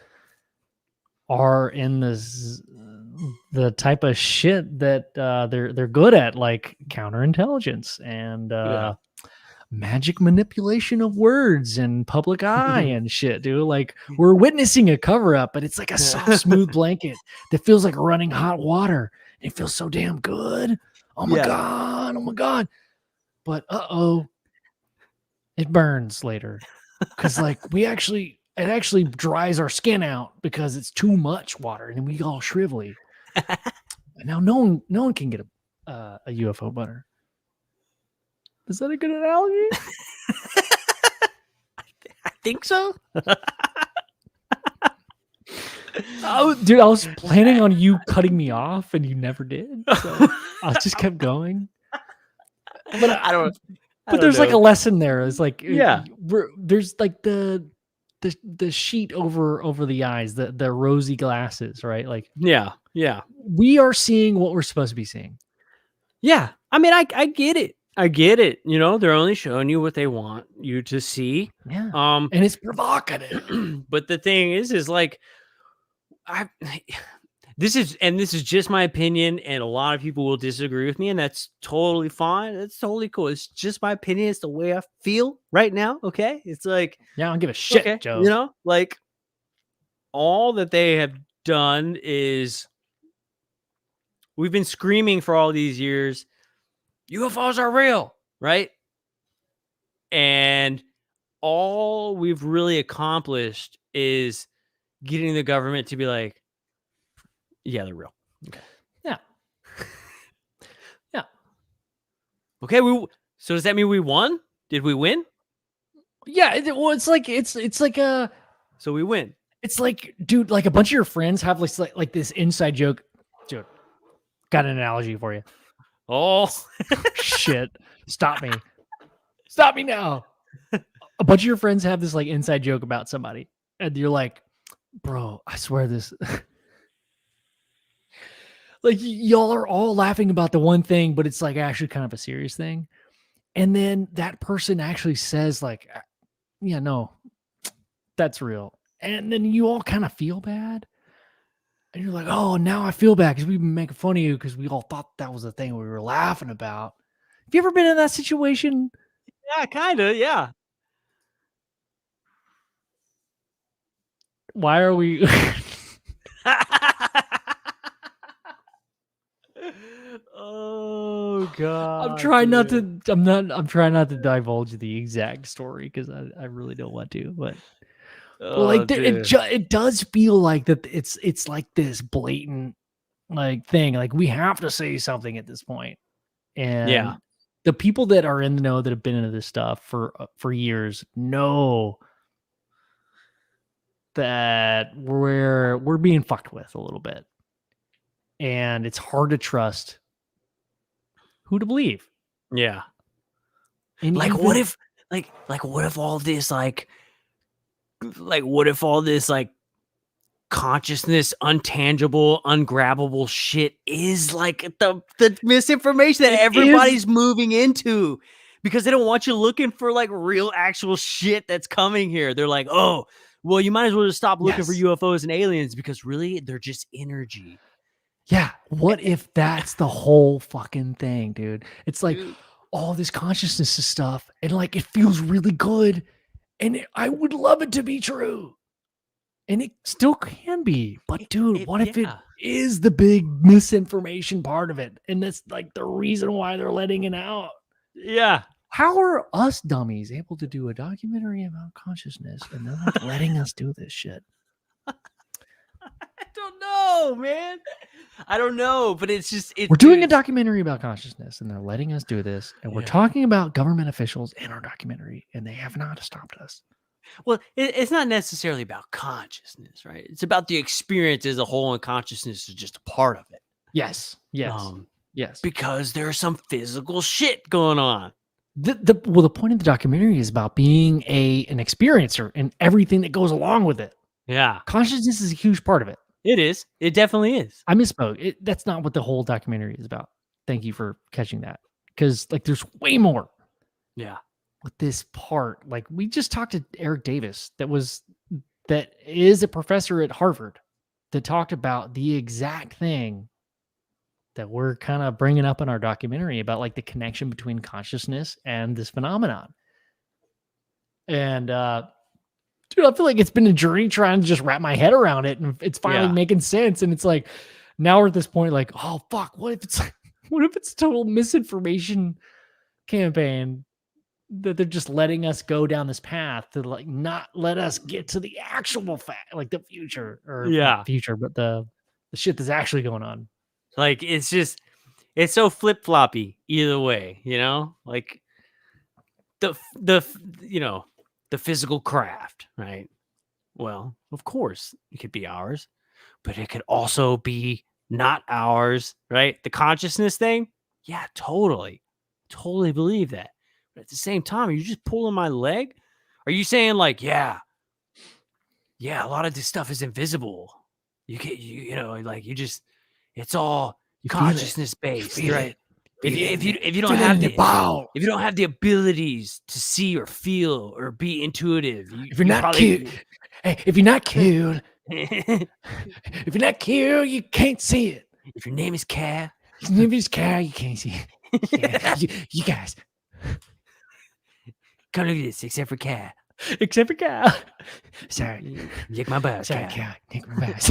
are in the type of shit that they're good at, like counterintelligence and magic manipulation of words and public eye and shit, dude. Like we're witnessing a cover up, but it's like a soft, smooth blanket that feels like running hot water. It feels so damn good. Oh my God. But it burns later. Cause like it actually dries our skin out because it's too much water and we all shrivelly. And now no one can get a UFO butter. Is that a good analogy? I think so. Oh, dude, I was planning on you cutting me off and you never did. So I just kept going. But I But there's like a know. lesson there. It's like Yeah. there's like the sheet over the eyes, the rosy glasses, right? Like Yeah. we are seeing what we're supposed to be seeing. Yeah. I mean, I get it. I get it. You know, they're only showing you what they want you to see. Yeah. And it's provocative. But the thing is like, this is just my opinion, and a lot of people will disagree with me, and that's totally fine. That's totally cool. It's just my opinion. It's the way I feel right now. Okay. It's like, Yeah, I don't give a shit, okay, Joe. you know, like all that they have done is we've been screaming for all these years, UFOs are real, right? And all we've really accomplished is getting the government to be like, yeah, they're real. Okay. Yeah. Yeah. Okay. So does that mean we won? Did we win? Yeah. Well, it's like So we win. it's like, dude, like a bunch of your friends have like this inside joke. Dude, got an analogy for you. Oh, Shit. Stop me. Stop me now. A bunch of your friends have this like inside joke about somebody, and you're like, bro, I swear this. Like y'all are all laughing about the one thing, but it's like actually kind of a serious thing. And then that person actually says, like, yeah, no, that's real. And then you all kind of feel bad. And you're like, oh, now I feel bad because we've been making fun of you because we all thought that was the thing we were laughing about. Have you ever been in that situation? yeah, kind of. Yeah. Why are we? Oh God. I'm trying not dude. to. I'm trying not to divulge the exact story because I really don't want to. But Oh, like dude. it does feel like that. It's like this blatant like thing. Like we have to say something at this point. And Yeah. the people that are in the know that have been into this stuff for years know that we're being fucked with a little bit, and it's hard to trust who to believe. Yeah. And Like what if what if all this like what if all this like consciousness, untangible, ungrabbable shit is like the misinformation that everybody's moving into because they don't want you looking for like real actual shit that's coming here. They're like, oh, well, you might as well just stop looking for UFOs and aliens because really they're just energy. Yeah. What if that's the whole fucking thing, dude? It's like Dude. all this consciousness and stuff, and like it feels really good, and I would love it to be true. And it still can be. But dude, what if it is the big misinformation part of it? And that's like the reason why they're letting it out. Yeah. How are us dummies able to do a documentary about consciousness and they're not letting us do this shit? I don't know, man. I don't know, but it's we're doing a documentary about consciousness and they're letting us do this. And we're talking about government officials in our documentary and they have not stopped us. Well, it's not necessarily about consciousness, right? It's about the experience as a whole, and consciousness is just a part of it. Yes. Yes. Because there's some physical shit going on. The point of the documentary is about being an experiencer and everything that goes along with it. Yeah. Consciousness is a huge part of it. It is. It definitely is. I misspoke. That's not what the whole documentary is about. Thank you for catching that. Because like there's way more. Yeah. With this part, like we just talked to Eric Davis, that is a professor at Harvard, that talked about the exact thing that we're kind of bringing up in our documentary about like the connection between consciousness and this phenomenon. And dude, I feel like it's been a journey trying to just wrap my head around it, and it's finally making sense. And it's like now we're at this point, like, oh fuck, what if it's a total misinformation campaign? That they're just letting us go down this path to like not let us get to the actual fact, like the future or not future, but the shit that's actually going on. Like it's so flip floppy either way, you know, like the physical craft, right? Well, of course it could be ours, but it could also be not ours, right? The consciousness thing. Yeah, totally believe that. But at the same time, are you just pulling my leg? Are you saying like, yeah, a lot of this stuff is invisible. You get you know, like you just it's all You feel it. consciousness based, feel right? it. If you Feel don't it have in your the bowels. if you don't have the abilities to see or feel or be intuitive, If you're not cute, hey, if you're not cute, if you're not cute, you can't see it. if your name is Cat, If you just care, you can't see it. Yeah, you guys, come look at this, except for Cat. except for Cal. Sorry, Lick my butt, sorry, Cat. Cal. Take my back.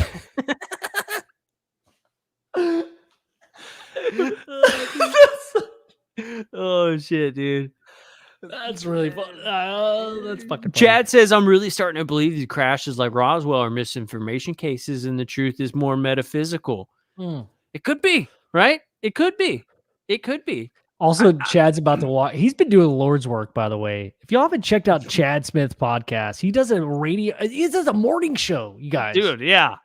Oh shit, dude. That's really fun. That's fucking funny. Chad says, I'm really starting to believe these crashes like Roswell are misinformation cases and the truth is more metaphysical. It could be, right? It could be. It could be. Also, Chad's about to watch. He's been doing Lord's work, by the way. If y'all haven't checked out Chad Smith's podcast, he does a morning show, you guys. Dude, yeah.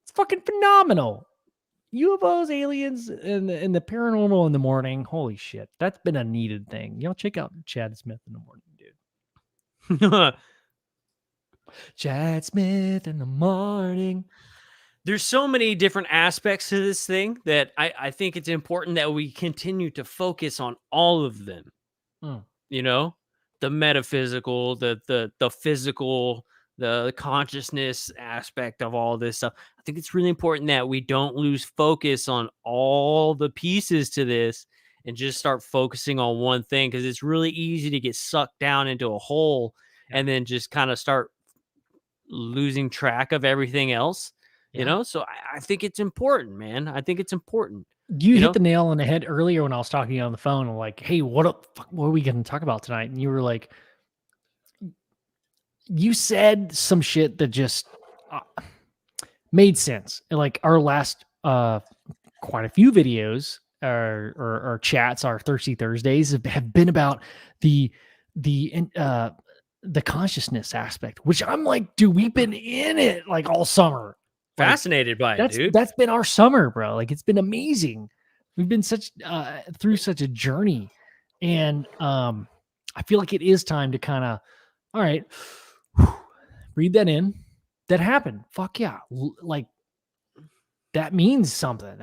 It's fucking phenomenal. UFOs, aliens, and the paranormal in the morning. Holy shit. That's been a needed thing. Y'all check out Chad Smith in the morning, dude. Chad Smith in the morning. There's so many different aspects to this thing that I think it's important that we continue to focus on all of them. You know, the metaphysical, the physical, the consciousness aspect of all this stuff. I think it's really important that we don't lose focus on all the pieces to this and just start focusing on one thing, because it's really easy to get sucked down into a hole and then just kind of start losing track of everything else. You know, so I think it's important, man. I think it's important. You hit the nail on the head earlier when I was talking to you on the phone. Like, hey, what are we going to talk about tonight? And you were like, you said some shit that just made sense. Like our last quite a few videos or chats, our Thirsty Thursdays have been about the consciousness aspect, which I'm like, dude, we've been in it like all summer. Fascinated by it, dude. That's been our summer, bro. Like it's been amazing. We've been through such a journey, and I feel like it is time to kind of, all right, read that in. That happened. Fuck yeah, like that means something.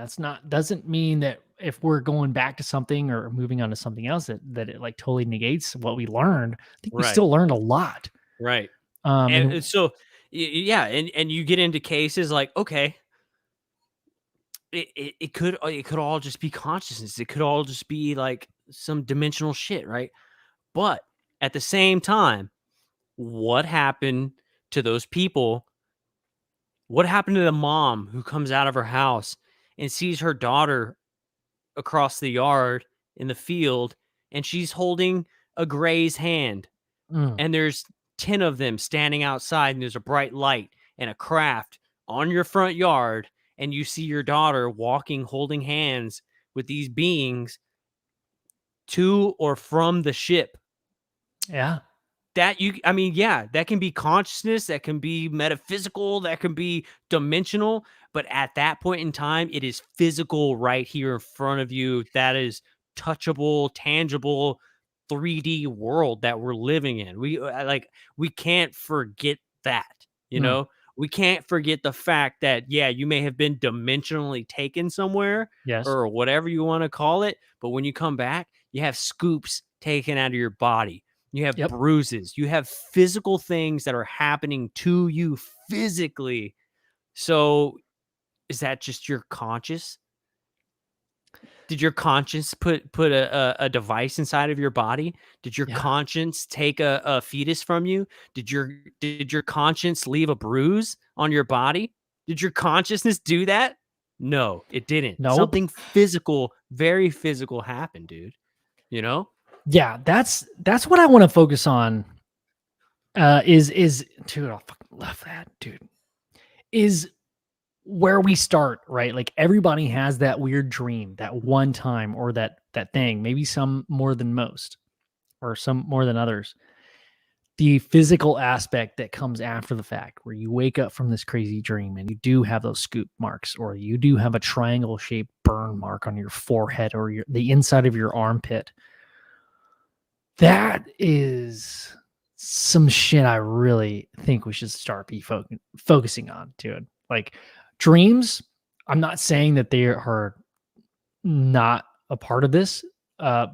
Doesn't mean that if we're going back to something or moving on to something else that it like totally negates what we learned. I think we still learned a lot, right? And so. Yeah, and you get into cases like, okay, it could all just be consciousness. It could all just be like some dimensional shit, right? But at the same time, what happened to those people? What happened to the mom who comes out of her house and sees her daughter across the yard in the field, and she's holding a gray's hand, and there's 10 of them standing outside, and there's a bright light and a craft on your front yard, and you see your daughter walking, holding hands with these beings to or from the ship. Yeah. That that can be consciousness, that can be metaphysical, that can be dimensional, but at that point in time, it is physical right here in front of you. That is touchable, tangible, 3D world that we're living in. We can't forget that, you know. We can't forget the fact that you may have been dimensionally taken somewhere, or whatever you want to call it, but when you come back, you have scoops taken out of your body. You have bruises. You have physical things that are happening to you physically. So is that just your conscious? Did your conscience put a device inside of your body? Did your conscience take a fetus from you? Did your conscience leave a bruise on your body? Did your consciousness do that? No, it didn't. Nope. Something physical, very physical happened, dude. You know? Yeah, that's what I want to focus on. Is dude, I fucking love that, dude. Is where we start, right? Like everybody has that weird dream, that one time, or that thing, maybe some more than most, or some more than others. The physical aspect that comes after the fact, where you wake up from this crazy dream and you do have those scoop marks, or you do have a triangle shaped burn mark on your forehead or the inside of your armpit. That is some shit I really think we should start focusing on, dude. Like dreams, I'm not saying that they are not a part of this uh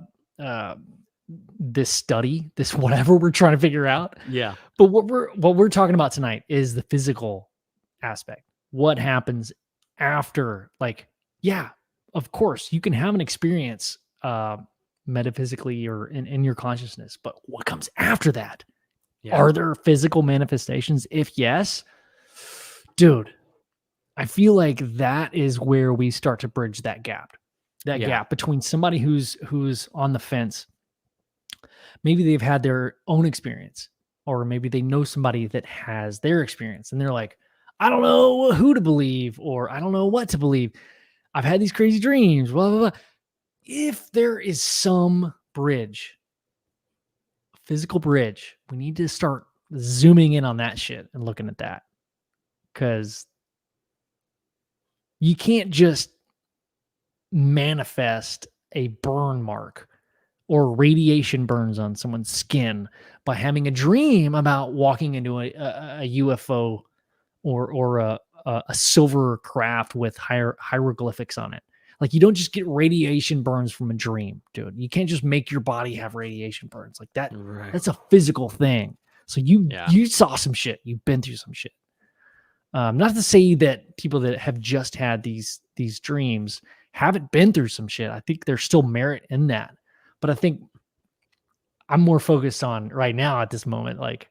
this study, this whatever we're trying to figure out. Yeah. But what we're talking about tonight is the physical aspect. What happens after, like, yeah, of course, you can have an experience metaphysically or in your consciousness, but what comes after that? Yeah. Are there physical manifestations? If yes, dude, I feel like that is where we start to bridge that gap. That Yeah. gap between somebody who's on the fence. Maybe they've had their own experience, or maybe they know somebody that has their experience and they're like, I don't know who to believe, or I don't know what to believe. I've had these crazy dreams, blah, blah, blah. If there is some bridge, a physical bridge, we need to start zooming in on that shit and looking at that. Because you can't just manifest a burn mark or radiation burns on someone's skin by having a dream about walking into a UFO or a silver craft with hieroglyphics on it. Like, you don't just get radiation burns from a dream, dude. You can't just make your body have radiation burns like that. Right. That's a physical thing. So you saw some shit. You've been through some shit. Not to say that people that have just had these dreams haven't been through some shit. I think there's still merit in that. But I think I'm more focused on right now at this moment, like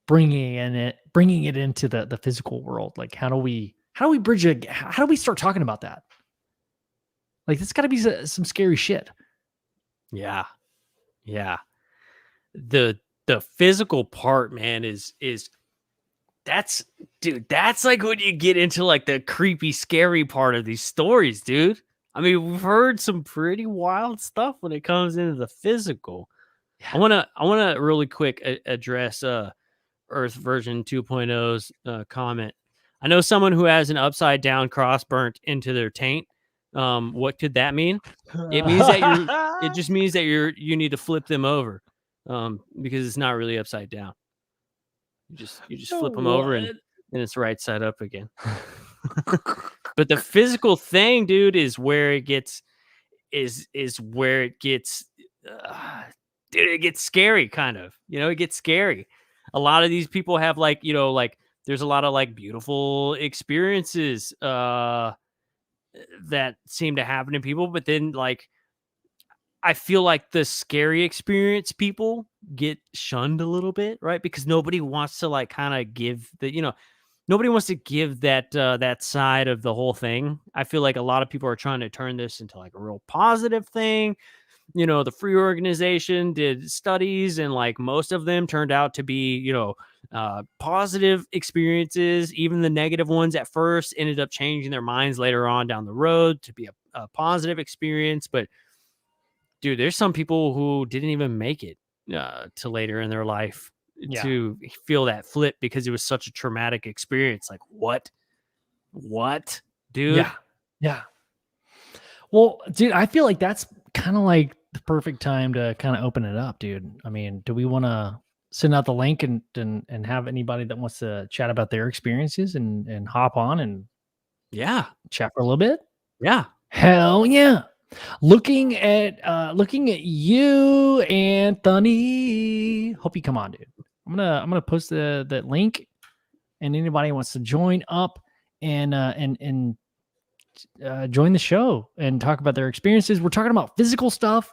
bringing it into the physical world. Like, how do we bridge it? How do we start talking about that? Like, that's got to be some scary shit. Yeah. Yeah. The physical part, man, is that's like when you get into like the creepy, scary part of these stories, dude. I mean, we've heard some pretty wild stuff when it comes into the physical. Yeah. I want to really quick address Earth version 2.0's comment. I know someone who has an upside down cross burnt into their taint. What could that mean? It means that it just means that you need to flip them over. Because it's not really upside down. You just flip them over and it's right side up again. But the physical thing, dude, is where it gets where it gets dude, it gets scary, kind of. It gets scary. A lot of these people have like there's a lot of like beautiful experiences that seem to happen to people, but then like I feel like the scary experience people get shunned a little bit, right? Because nobody wants to like kind of give nobody wants to give that that side of the whole thing. I feel like a lot of people are trying to turn this into like a real positive thing. The Free Organization did studies, and like most of them turned out to be, positive experiences. Even the negative ones at first ended up changing their minds later on down the road to be a positive experience. But dude, there's some people who didn't even make it to later in their life to feel that flip because it was such a traumatic experience. Like, what, dude? Yeah. Well, dude, I feel like that's kind of like the perfect time to kind of open it up, dude. I mean, do we want to send out the link and have anybody that wants to chat about their experiences and hop on and chat for a little bit? Yeah. Hell yeah. Looking at you, Anthony. Hope you come on, dude. I'm gonna post that link, and anybody who wants to join up and join the show and talk about their experiences. We're talking about physical stuff.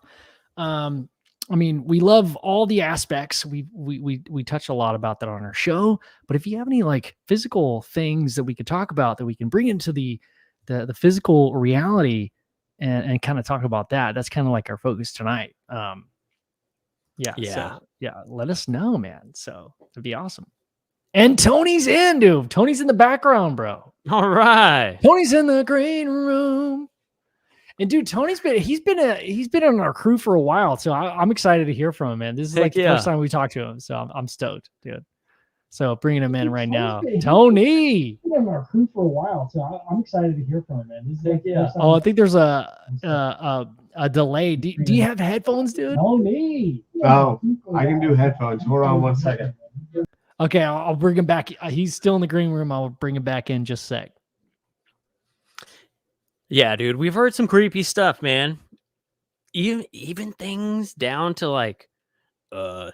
I mean, we love all the aspects. We touch a lot about that on our show. But if you have any like physical things that we could talk about that we can bring into the physical reality and kind of talk about that, that's kind of like our focus tonight. So, let us know, man. So it'd be awesome. And Tony's in, dude. Tony's in the background, bro. All right. Tony's in the green room. And dude, Tony's been on our crew for a while, so I'm excited to hear from him, man. This is like the first time we talked to him, so I'm stoked, dude. So bringing him in right now, Tony. He's been on our crew for a while, so I'm excited to hear from him, man. This is like I think there's a a delay. Do you have headphones, dude? Oh, I can do headphones. Hold on 1 second. Okay, I'll bring him back. He's still in the green room. I'll bring him back in just a sec. Yeah, dude, we've heard some creepy stuff, man. Even things down to like and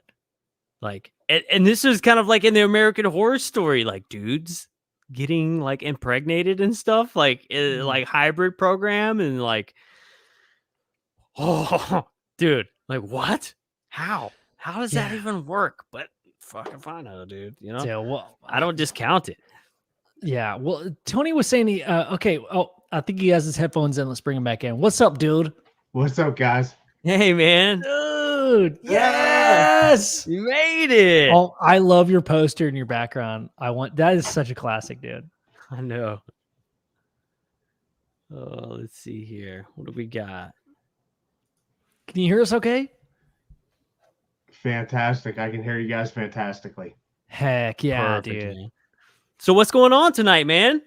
this is kind of like in the American Horror Story, like dudes getting like impregnated and stuff, like like hybrid program and like, oh, dude, like what? How does that even work? But fucking fine, dude. You know, Yeah, well, I don't discount it. Yeah, well, Tony was saying okay. Oh, I think he has his headphones in. Let's bring him back in. What's up, dude? What's up, guys? Hey, man, Dude, yes, you made it. Oh, I love your poster in your background. That is such a classic, dude. I know. Oh, let's see here. What do we got? Can you hear us okay? Fantastic. I can hear you guys fantastically. Heck yeah, Perfect, dude. man. So what's going on tonight, man?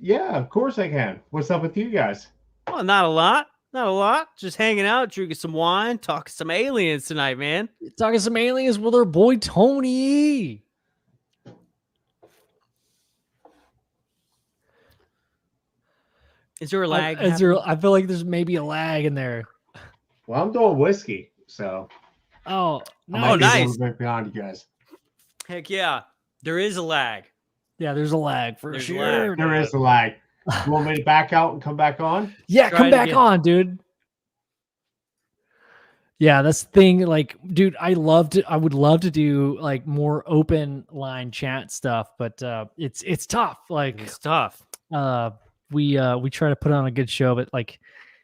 Yeah, of course I can. What's up with you guys? Well, not a lot. Not a lot. Just hanging out, drinking some wine, talking some aliens tonight, man. Talking some aliens with our boy Tony. Is there a lag? I feel like there's maybe a lag in there. Well, I'm doing whiskey, so Oh, I no. might be a nice. little bit behind you guys. Heck yeah. There is a lag. Yeah, there's a lag for There's a sure. lag. There is a lag. You want me to back out and come back on? Yeah, Try come it back again. on, dude. Yeah, that's the thing. Like, dude, I would love to do like more open line chat stuff, but it's tough. Like, It's tough. we try to put on a good show, but like,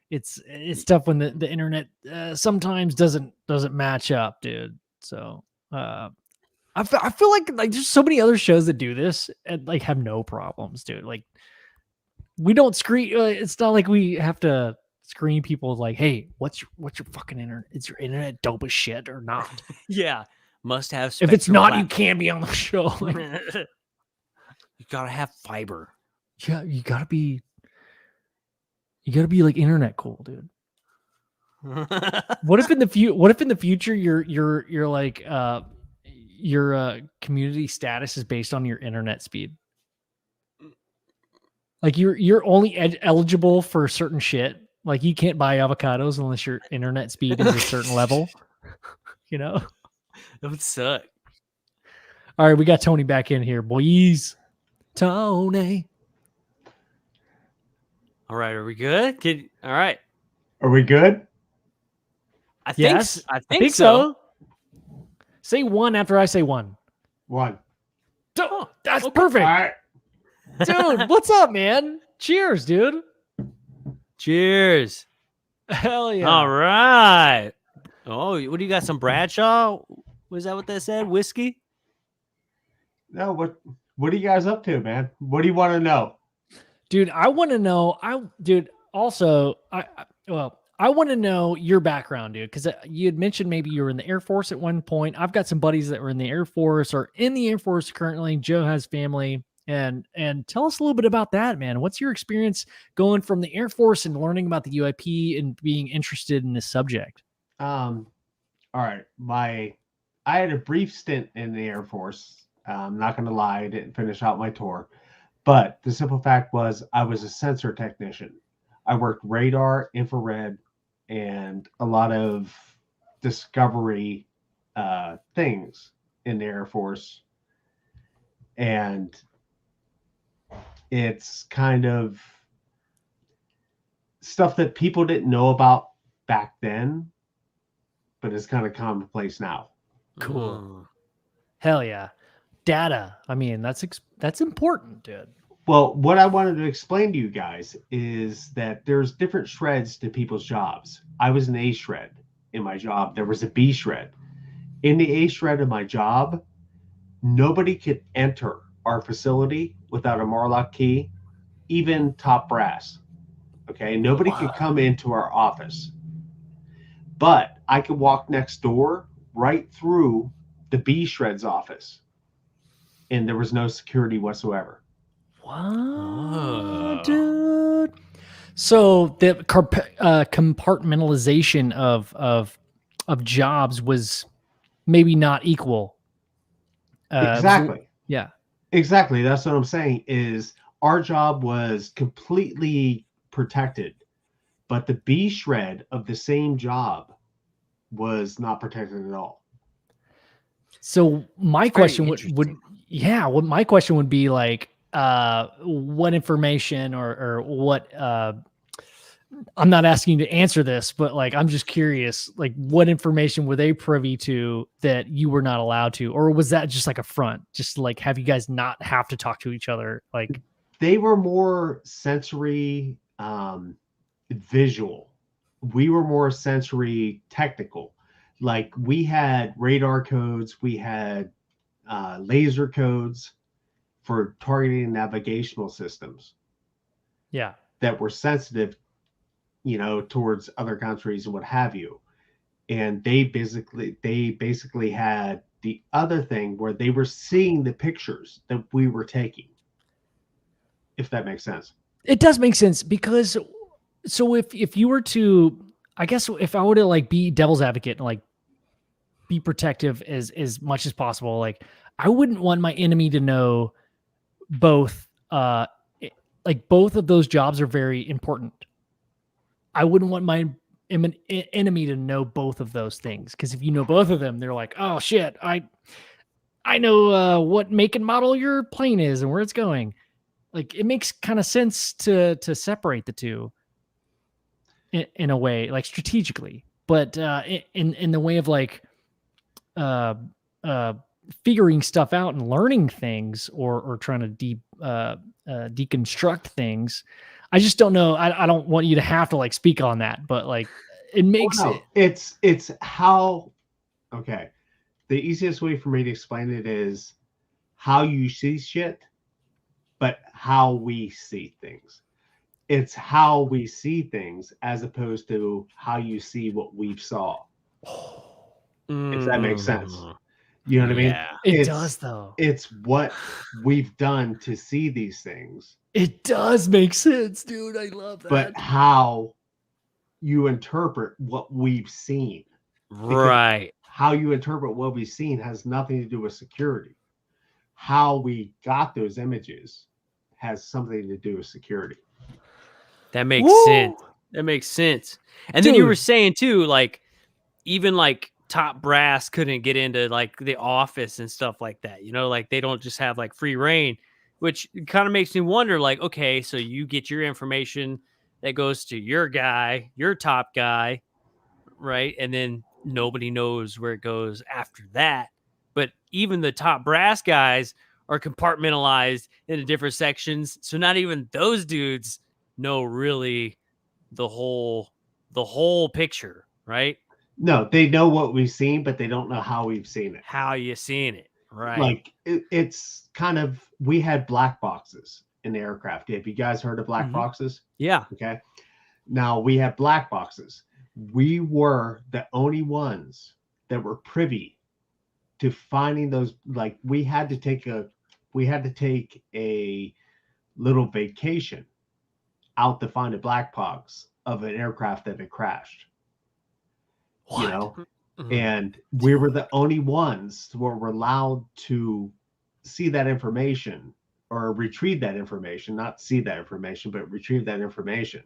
it's tough when the internet sometimes doesn't match up, dude. So I feel like there's so many other shows that do this and like have no problems, dude. Like, we don't screen. It's not like we have to screen people like, hey, what's your fucking internet? Is your internet dope as shit or not? Yeah. Must have If it's spectrum not, you plat- can't be on the show. Like, You gotta have fiber. yeah, you gotta be like internet cool, dude. What if in the future you're like your community status is based on your internet speed? Like you're only eligible for certain shit. Like you can't buy avocados unless your internet speed is a certain level. You know? That would suck. All right, we got Tony back in here, boys. Tony. All right, are we good? All right. Are we good? I think Yes, I think so. Say one after I say one. One. Oh, that's All perfect. right. Dude, what's up, man? Cheers, dude. Cheers. Hell yeah. All right. Oh, what do you got? Some Bradshaw? Was that what that said? Whiskey? No, what are you guys up to, man? What do you want to know? Dude, I want to know. I want to know your background, dude, because you had mentioned maybe you were in the Air Force at one point. I've got some buddies that were in the Air Force or in the Air Force currently. Joe has family, and tell us a little bit about that, man. What's your experience going from the Air Force and learning about the UIP and being interested in this subject? All right. I had a brief stint in the Air Force. I'm not going to lie, I didn't finish out my tour. But the simple fact was I was a sensor technician. I worked radar, infrared, and a lot of discovery things in the Air Force. And it's kind of stuff that people didn't know about back then, but it's kind of commonplace now. Cool. Hell yeah. Data. I mean, that's important, dude. Well, what I wanted to explain to you guys is that there's different shreds to people's jobs. I was an A shred in my job. There was a B shred. In the A shred of my job, nobody could enter our facility without a Marlock key, even top brass. Okay, nobody could come into our office. But I could walk next door right through the B shred's office, and there was no security whatsoever. What, Oh. dude? So the compartmentalization of jobs was maybe not equal. Exactly. Yeah. Exactly. That's what I'm saying is our job was completely protected, but the B shred of the same job was not protected at all. So my Very question would interesting. what my question would be like, what information or what, I'm not asking you to answer this, but like, I'm just curious, like what information were they privy to that you were not allowed to, or was that just like a front, just to, like, have you guys not have to talk to each other? Like, They were more sensory, visual. We were more sensory technical. Like we had radar codes, we had laser codes for targeting navigational systems yeah. that were sensitive, towards other countries and what have you. And they basically had the other thing where they were seeing the pictures that we were taking, if that makes sense. It does make sense because, so if you were to, I guess if I were to like be devil's advocate and like be protective as much as possible, like I wouldn't want my enemy to know both, like both of those jobs are very important. I wouldn't want my enemy to know both of those things, because if you know both of them, they're like, oh shit, I know what make and model your plane is and where it's going. Like it makes kind of sense to separate the two in a way, like strategically, but in the way of like uh uh figuring stuff out and learning things, or trying to deconstruct things. I just don't know. I don't want you to have to like speak on that, but like it makes No, it. it's how. Okay, the easiest way for me to explain it is how you see shit, but how we see things. It's how we see things as opposed to how you see what we saw. If that makes sense. You know what I mean? Yeah. It It's does though. it's what we've done to see these things, It does make sense, dude. I love that. but how you interpret what we've seen. Because Right. how you interpret what we've seen has nothing to do with security. How we got those images has something to do with security. That makes Woo! sense. That makes sense. And then you were Dude. saying too, like even like top brass couldn't get into like the office and stuff like that. Like they don't just have like free reign, which kind of makes me wonder, like, okay, so you get your information that goes to your guy, your top guy, right? And then nobody knows where it goes after that. But even the top brass guys are compartmentalized into different sections. So not even those dudes know really the whole picture, right? No, they know what we've seen, but they don't know how we've seen it. How you seeing it, right? Like it's kind of, we had black boxes in the aircraft. Have you guys heard of black Mhm. boxes? Yeah. Okay. Now we have black boxes. We were the only ones that were privy to finding those. Like we had to take a little vacation out to find a black box of an aircraft that had crashed. What? You know, Mhm. and we were the only ones who were allowed to see that information or retrieve that information, not see that information, but retrieve that information,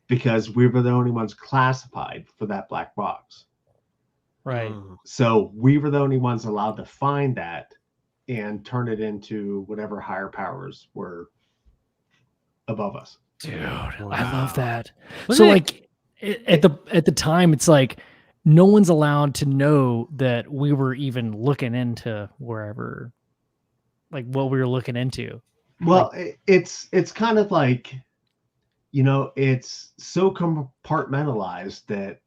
because we were the only ones classified for that black box. Right. Mm. So we were the only ones allowed to find that and turn it into whatever higher powers were above us. Dude, I Wow. love that. Wasn't So it- like at the time, it's like no one's allowed to know that we were even looking into wherever, like what we were looking into. Well, it's kind of like, it's so compartmentalized that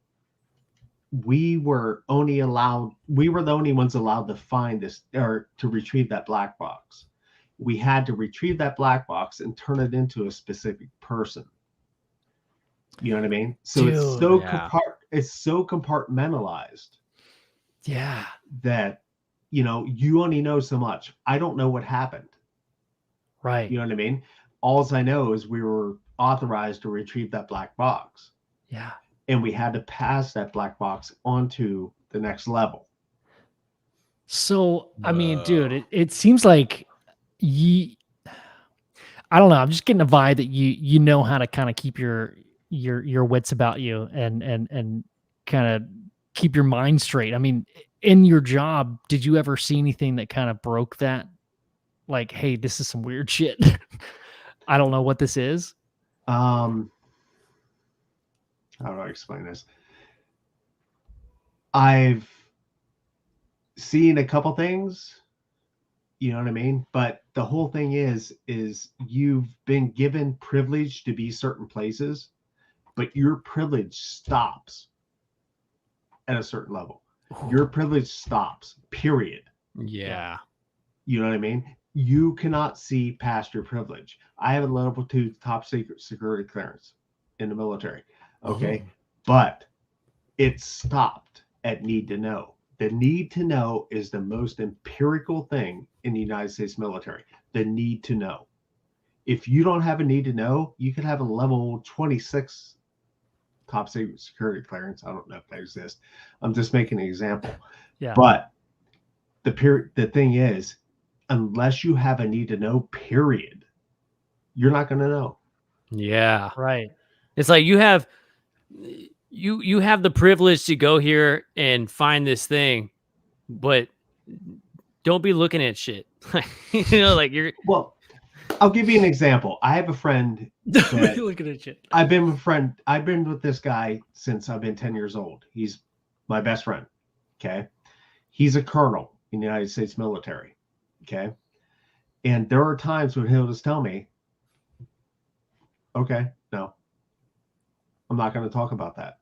we were the only ones allowed to find this or to retrieve that black box. We had to retrieve that black box and turn it into a specific person. You know what I mean? So it's Dude, so yeah. it's so compartmentalized Yeah. that you only know so much. I don't know what happened. Right. You know what I mean? All I know is we were authorized to retrieve that black box. Yeah. And we had to pass that black box onto the next level. So, I mean, dude, it seems like I don't know. I'm just getting a vibe that you know how to kind of keep your wits about you and kind of keep your mind straight. I mean, in your job, did you ever see anything that kind of broke that? Like, hey, this is some weird shit. I don't know what this is. How do I explain this? I've seen a couple things, you know what I mean? But the whole thing is you've been given privilege to be certain places, but your privilege stops at a certain level. Your privilege stops, period. Yeah. You know what I mean? You cannot see past your privilege. I have a level 2 top secret security clearance in the military. Okay. Oh. But it stopped at need to know. The need to know is the most empirical thing in the United States military. The need to know. If you don't have a need to know, you could have a level 26 top secret security clearance. I don't know if that exists. I'm just making an example. Yeah. But the thing is, unless you have a need to know, period, you're not going to know. Yeah. Right. It's like you have the privilege to go here and find this thing, but don't be looking at shit. Like you're. Well, I'll give you an example. I have a friend. Looking at shit. I've been with this guy since I've been 10 years old. He's my best friend. Okay. He's a colonel in the United States military. Okay. And there are times when he'll just tell me, okay, no, I'm not going to talk about that.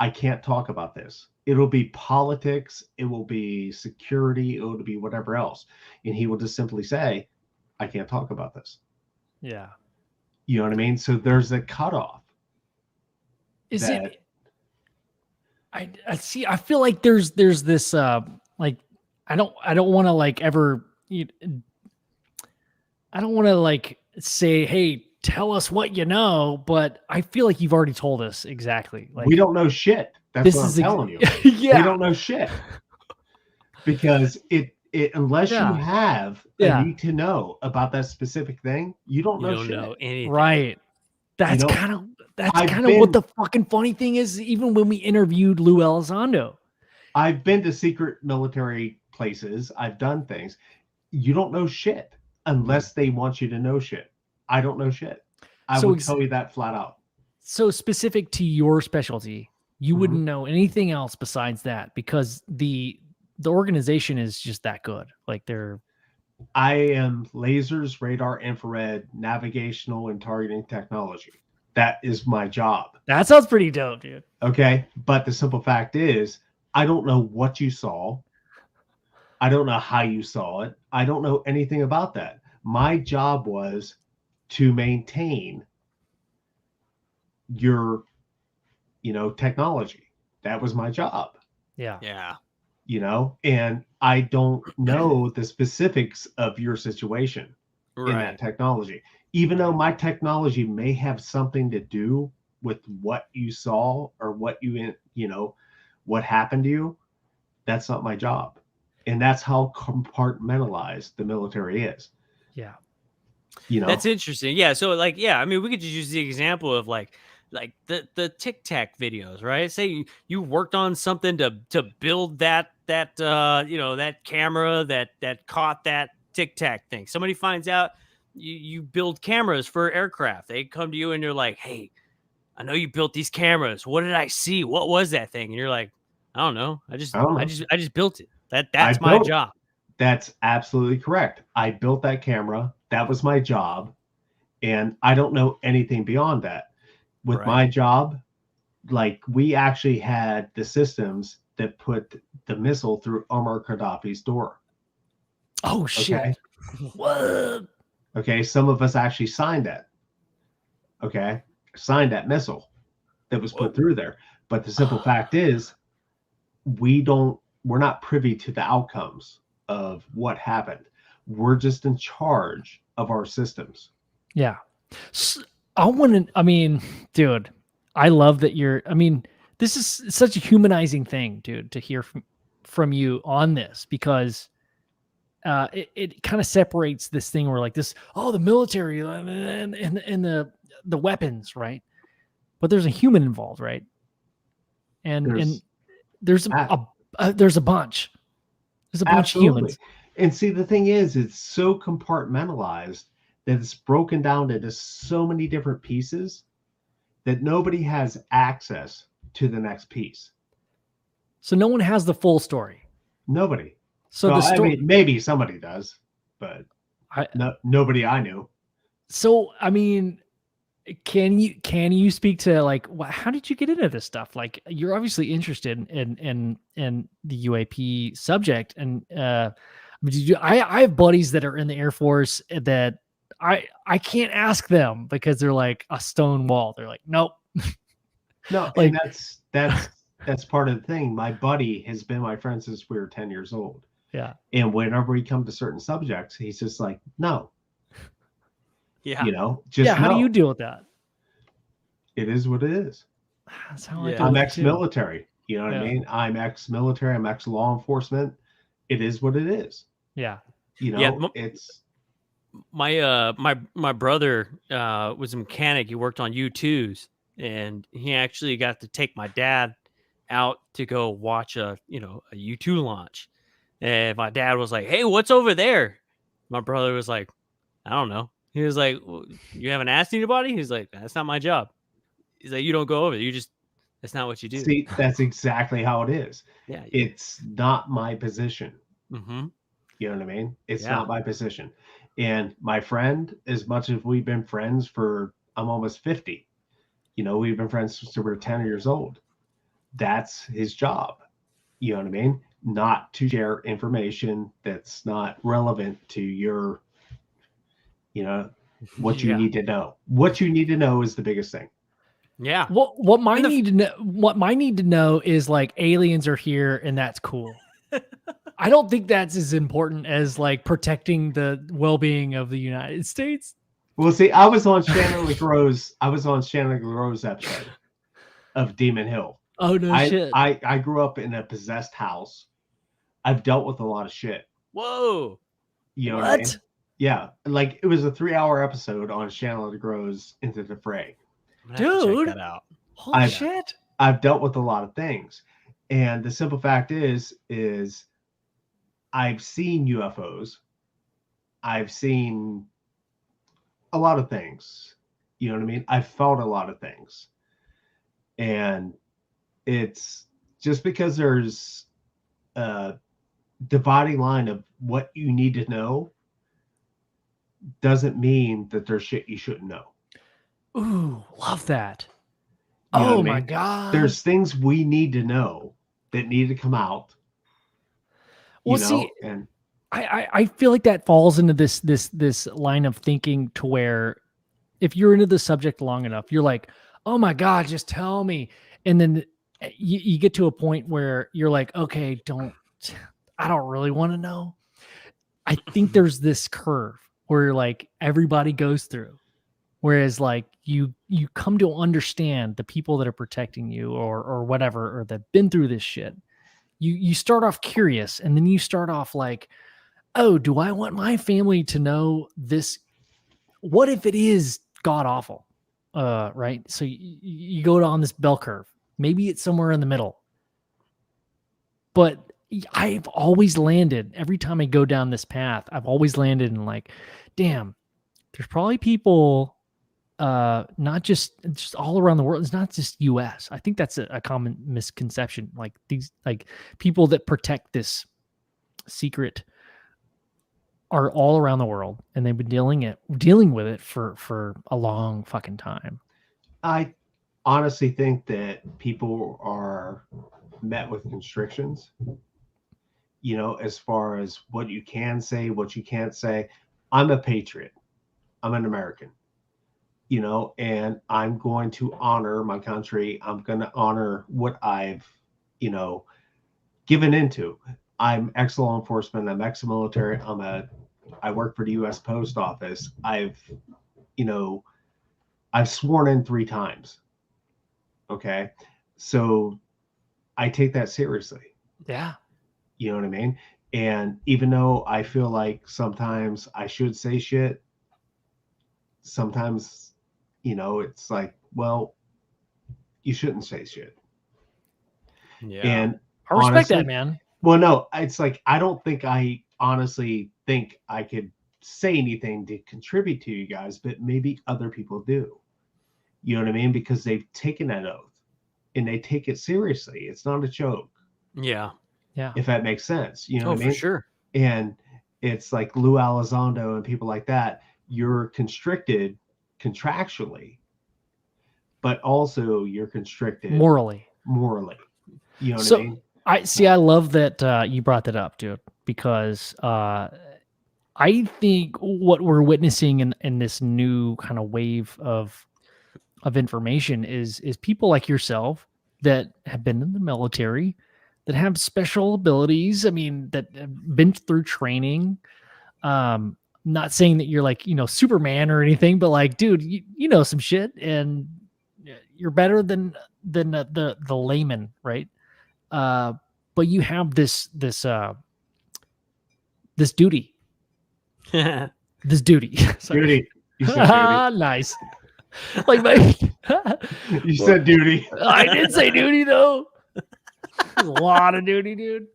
I can't talk about this. It'll be politics. It will be security. It will be whatever else. And he will just simply say, I can't talk about this. Yeah. You know what I mean? So there's a cutoff. Is it? I see. I feel like there's this like I don't want to like ever. I don't want to like say, hey, tell us what you know, but I feel like you've already told us exactly. Like we don't know shit. That's what I'm telling you. Yeah. We don't know shit because it unless you have a need to know about that specific thing, you don't know shit. Know anything. Right. That's You know, kind of what the fucking funny thing is. Even when we interviewed Lou Elizondo, I've been to secret military places. I've done things. You don't know shit unless they want you to know shit. I don't know shit. I will tell you that flat out. So specific to your specialty, you wouldn't know anything else besides that because the organization is just that good. Like I am lasers, radar, infrared, navigational, and targeting technology. That is my job. That sounds pretty dope, dude. Okay. But the simple fact is, I don't know what you saw. I don't know how you saw it. I don't know anything about that. My job was to maintain your, technology. That was my job. Yeah. Yeah. And I don't know the specifics of your situation in that technology, even though my technology may have something to do with what you saw or what what happened to you. That's not my job. And that's how compartmentalized the military is. Yeah. That's interesting. Yeah. So I mean, we could just use the example of like the Tic Tac videos, right? Say you worked on something to build that that camera that caught that Tic Tac thing. Somebody finds out you build cameras for aircraft. They come to you and you're like, hey, I know you built these cameras. What did I see? What was that thing? And you're like, I don't know. I just built it. That's my job. That's absolutely correct. I built that camera. That was my job. And I don't know anything beyond that. With my job, like we actually had the systems that put the missile through Omar Gaddafi's door. Oh, shit. Okay? What? Okay. Some of us actually signed that. Okay. Signed that missile that was put through there. But the simple fact is, we're not privy to the outcomes of what happened. We're just in charge of our systems. Yeah. I mean, dude, I love that this is such a humanizing thing, dude, to hear from you on this, because it kind of separates this thing where like this, oh, the military and the weapons, right? But there's a human involved, right? And there's there's a bunch. There's a bunch of absolutely. humans. And see, the thing is, it's so compartmentalized that it's broken down into so many different pieces that nobody has access to the next piece. So no one has the full story. Nobody. So well, the story, I mean, maybe somebody does, but nobody I knew. So I mean, can you speak to like how did you get into this stuff? Like, you're obviously interested in the UAP subject, and I have buddies that are in the Air Force that I can't ask them because they're like a stone wall. They're like, nope. No, Like, and that's part of the thing. My buddy has been my friend since we were 10 years old. yeah. And whenever we come to certain subjects, he's just like, no. Yeah. You know, just Yeah. How do no. you deal with that? It is what it is. That's how I Yeah. deal I'm with it too. ex-military. You know what I Yeah. mean? I'm ex-military. I'm ex-law enforcement. It is what it is. Yeah. You know, Yeah, it's my brother was a mechanic. He worked on U2s, and he actually got to take my dad out to go watch a U2 launch. And my dad was like, "Hey, what's over there?" My brother was like, "I don't know." He was like, well, "You haven't asked anybody?" He's like, "That's not my job." He's like, "You don't go over there. That's not what you do." see, that's exactly how it is. Yeah. It's not my position. Mm-hmm. You know what I mean? It's Yeah. not my position. And my friend, as much as we've been friends for, I'm almost 50, you know, we've been friends since we were 10 years old. That's his job. You know what I mean? Not to share information that's not relevant to your, you know, what you Yeah. need to know. What you need to know is the biggest thing. Yeah. What might need to know is like aliens are here and that's cool. I don't think that's as important as like protecting the well-being of the United States. Well, see, I was on Shannon LeGros episode of Demon Hill. Oh no shit. I grew up in a possessed house. I've dealt with a lot of shit. Whoa. You know what I mean? Yeah, like it was a 3-hour episode on Shannon LeGros Into the Fray. I'm gonna have to Dude. check that out. Holy shit. I've dealt with a lot of things, and the simple fact is I've seen UFOs. I've seen a lot of things. You know what I mean? I've felt a lot of things. And it's just because there's a dividing line of what you need to know doesn't mean that there's shit you shouldn't know. Ooh, love that. You know Oh what I my mean? god. There's things we need to know that need to come out. Well, see, and I feel like that falls into this line of thinking to where if you're into the subject long enough, you're like, oh my God, just tell me. And then you get to a point where you're like, okay, I don't really want to know. I think there's this curve where like everybody goes through. Whereas like you come to understand the people that are protecting you or whatever, or that been through this shit. You start off curious, and then you start off like, oh, do I want my family to know this? What if it is god awful? Right. So you go on this bell curve. Maybe it's somewhere in the middle. But I've always landed, every time I go down this path, I've always landed in like, damn, there's probably people not just all around the world. It's not just US. I think that's a common misconception. Like these, like people that protect this secret are all around the world, and they've been dealing with it for a long fucking time. I honestly think that people are met with constrictions, you know, as far as what you can say, what you can't say. I'm a patriot. I'm an American. You know, and I'm going to honor my country. I'm going to honor what I've, you know, given into. I'm ex-law enforcement. I'm ex-military. I work for the U.S. Post Office. I've, you know, I've sworn in 3 times. Okay. So I take that seriously. Yeah. You know what I mean? And even though I feel like sometimes I should say shit, sometimes, it's like, well, you shouldn't say shit. Yeah. And I respect that, honestly, man. well, no, it's like I don't think I honestly think I could say anything to contribute to you guys, but maybe other people do. You know what I mean? Because they've taken that oath and they take it seriously. It's not a joke, Yeah. Yeah. if that makes sense. You know Oh, what I for mean? sure. And it's like Lou Elizondo and people like that. You're constricted contractually, but also you're constricted Morally. You know what So I mean? I love that you brought that up, dude, because I think what we're witnessing in this new kind of wave of information is people like yourself that have been in the military, that have special abilities. I mean, that have been through training. Not saying that you're like, Superman or anything, but like, dude, you know some shit, and you're better than the layman, right? But you have this duty. This duty. Sorry. Duty. You said duty. Nice. Like my You said duty. I did say duty though. There's a lot of duty, dude.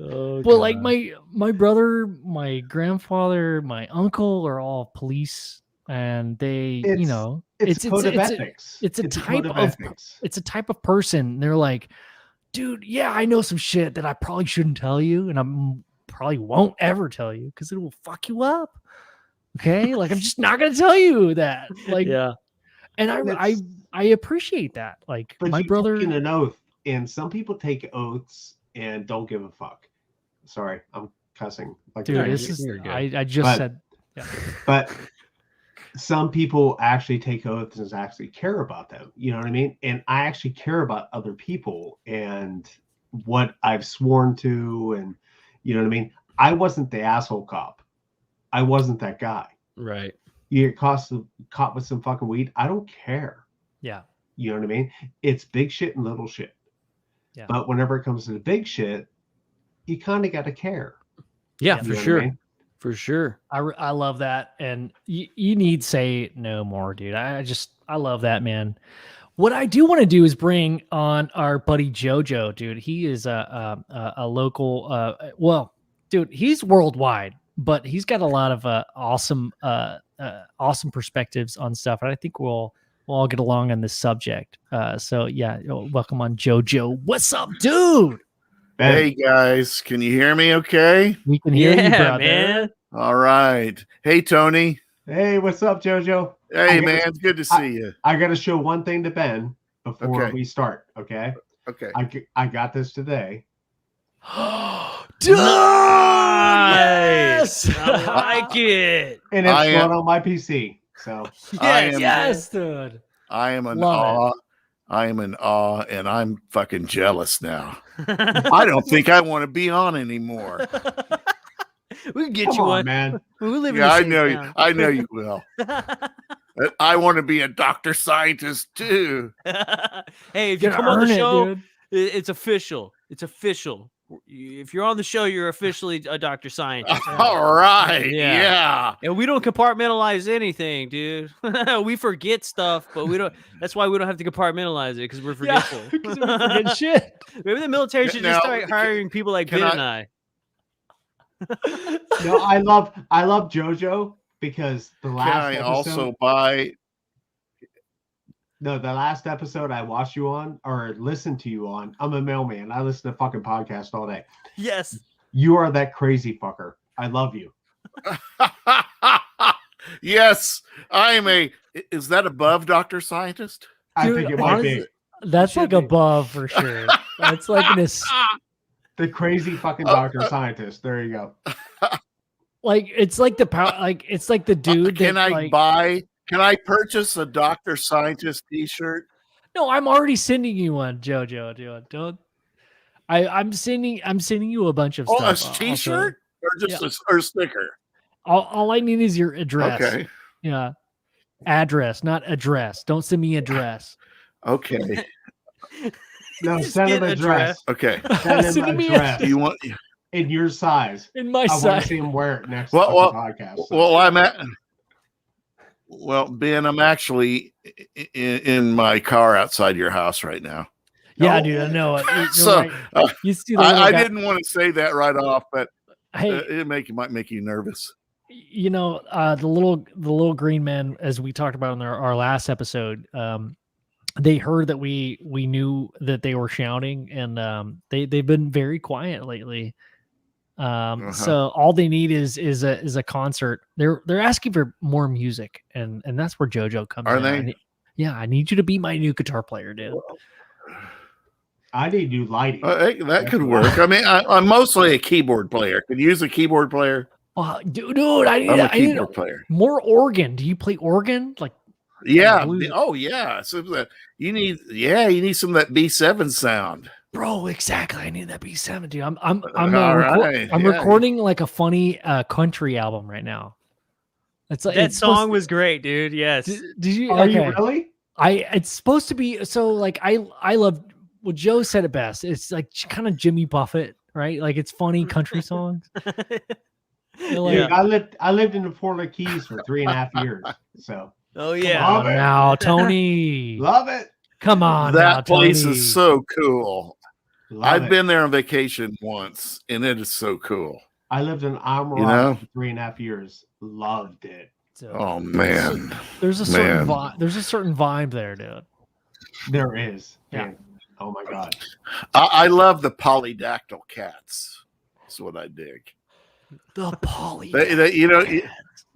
Oh, Well, like God. my brother, my grandfather, my uncle are all police, and they, It's a code of ethics. it's a code type of of ethics. it's a type of person. They're like, dude, yeah, I know some shit that I probably shouldn't tell you, and I'm probably won't ever tell you because it will fuck you up. Okay, like I'm just not gonna tell you that. Like, Yeah. and I appreciate that. Like But my you've brother, taken an oath, and some people take oaths and don't give a fuck. Sorry, I'm cussing. Like dude, No, this you're- is you're good. I just But- said, yeah. But some people actually take oaths and actually care about them. You know what I mean? And I actually care about other people and what I've sworn to, and you know what I mean? I wasn't the asshole cop. I wasn't that guy. Right. You get caught with some fucking weed. I don't care. Yeah. You know what I mean? It's big shit and little shit. Yeah. But whenever it comes to the big shit, you kind of got to care. Yeah, Yeah. for You know what I sure. mean? For sure. I love that, and you need say no more, dude. I love that, man. What I do want to do is bring on our buddy JoJo, dude. He is a local. Well, dude, he's worldwide, but he's got a lot of awesome perspectives on stuff, and I think we'll all get along on this subject. So yeah, welcome on JoJo. What's up, dude? Ben, Hey guys, can you hear me okay? We can hear you, Yeah, brother. man. All right. Hey Tony. hey, what's up, JoJo? Hey I man, gotta- it's good to see you. I got to show one thing to Ben before Okay. we start. Okay. Okay. I got this today. Dude, Nice. yes! I like it. And it's I am- run on my PC. So I am- Yes, dude. I am in Love it. awe. I am in awe and I'm fucking jealous now. I don't think I want to be on anymore. We can get come you on, one. man. We live Yeah, I in the know same you. town. I know you will. I want to be a doctor scientist too. Hey, if you Gotta come on the earn it, show, dude. it's official. It's official. If you're on the show, you're officially a doctor scientist. All right. Yeah. Yeah. And we don't compartmentalize anything, dude. We forget stuff, but we don't. That's why we don't have to compartmentalize it because we're Yeah, forgetful. 'cause we forget shit. Maybe the military should Now, just start hiring people like can Ben I- and I. No, I love JoJo because the Can last I episode, also buy? the last episode I watched you on or listened to you on. I'm a mailman. I listen to fucking podcasts all day. Yes. You are that crazy fucker. I love you. Yes, I am a. Is that above doctor scientist? I Dude, think it might be honestly, that's should like be. above for sure. That's like this. the crazy fucking doctor scientist. There you go. Like it's like the power. Like it's like the dude. Can that, I like, buy? Can I purchase a doctor scientist T-shirt? No, I'm already sending you one, JoJo. Dude, don't. I'm sending you a bunch of Oh, a stuff. T-shirt or just Yeah. or a sticker? All I need is your address. Okay. Yeah. Address, not address. Don't send me address. Okay. No, Just send get him a dress. Okay. Send him Send a me dress Do you want? in your size. in my I want size. to see him wear it next Well, to the podcast. So. Well, I'm at. Well, Ben, I'm actually in my car outside your house right now. Yeah, No. dude, I know it. You're So right. You see the little I guy. didn't want to say that right off, but Hey, it might make you nervous. you know, the little green men, as we talked about in our last episode, they heard that we knew that they were shouting, and they've been very quiet lately. So all they need is a concert. They're asking for more music, and that's where JoJo comes Are in. they? I need you to be my new guitar player, dude. I need new lighting. Hey, that That's could what work. I mean, I'm mostly a keyboard player. Could you use a keyboard player? Dude, I I'm a need keyboard player. more organ. Do you play organ? Like, Yeah. blues. Oh, yeah. So you need some of that B7 sound. bro, exactly. I need that B7, dude. I'm right, yeah. recording like a funny country album right now. It's like That it's supposed- song was great, dude. Yes. Did you? Are okay. you really? It's supposed to be so like I love. Well, Joe said it best. It's like kind of Jimmy Buffett, right? Like it's funny country songs. You're like, Dude, I lived in the Florida Keys for 3.5 years. So Oh come yeah. Love on it. now, Tony. love it. Come on, now, That place Tony. is so cool. Love I've it. been there on vacation once, and it is so cool. I lived in Amarillo You know? for 3.5 years. Loved it. So, Oh man, there's a certain man. vibe. There's a certain vibe there, dude. There is. Yeah. Man. Oh my God. I love the polydactyl cats. That's what I dig. The poly. They you know,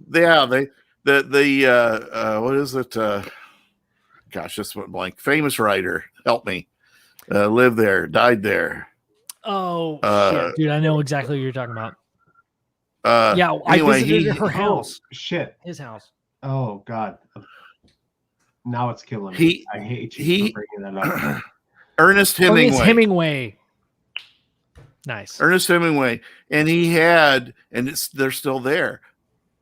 the what is it? Gosh, just went blank. Famous writer, help me. Lived there, died there. Oh Uh, shit, dude! I know exactly what you're talking about. Yeah. I anyway, visited her house, Shit. his house. Oh God. Now it's killing me. He- I hate you he- for bringing that up. Ernest Hemingway. Ernest Hemingway. Nice. Ernest Hemingway, and he had, and they're still there,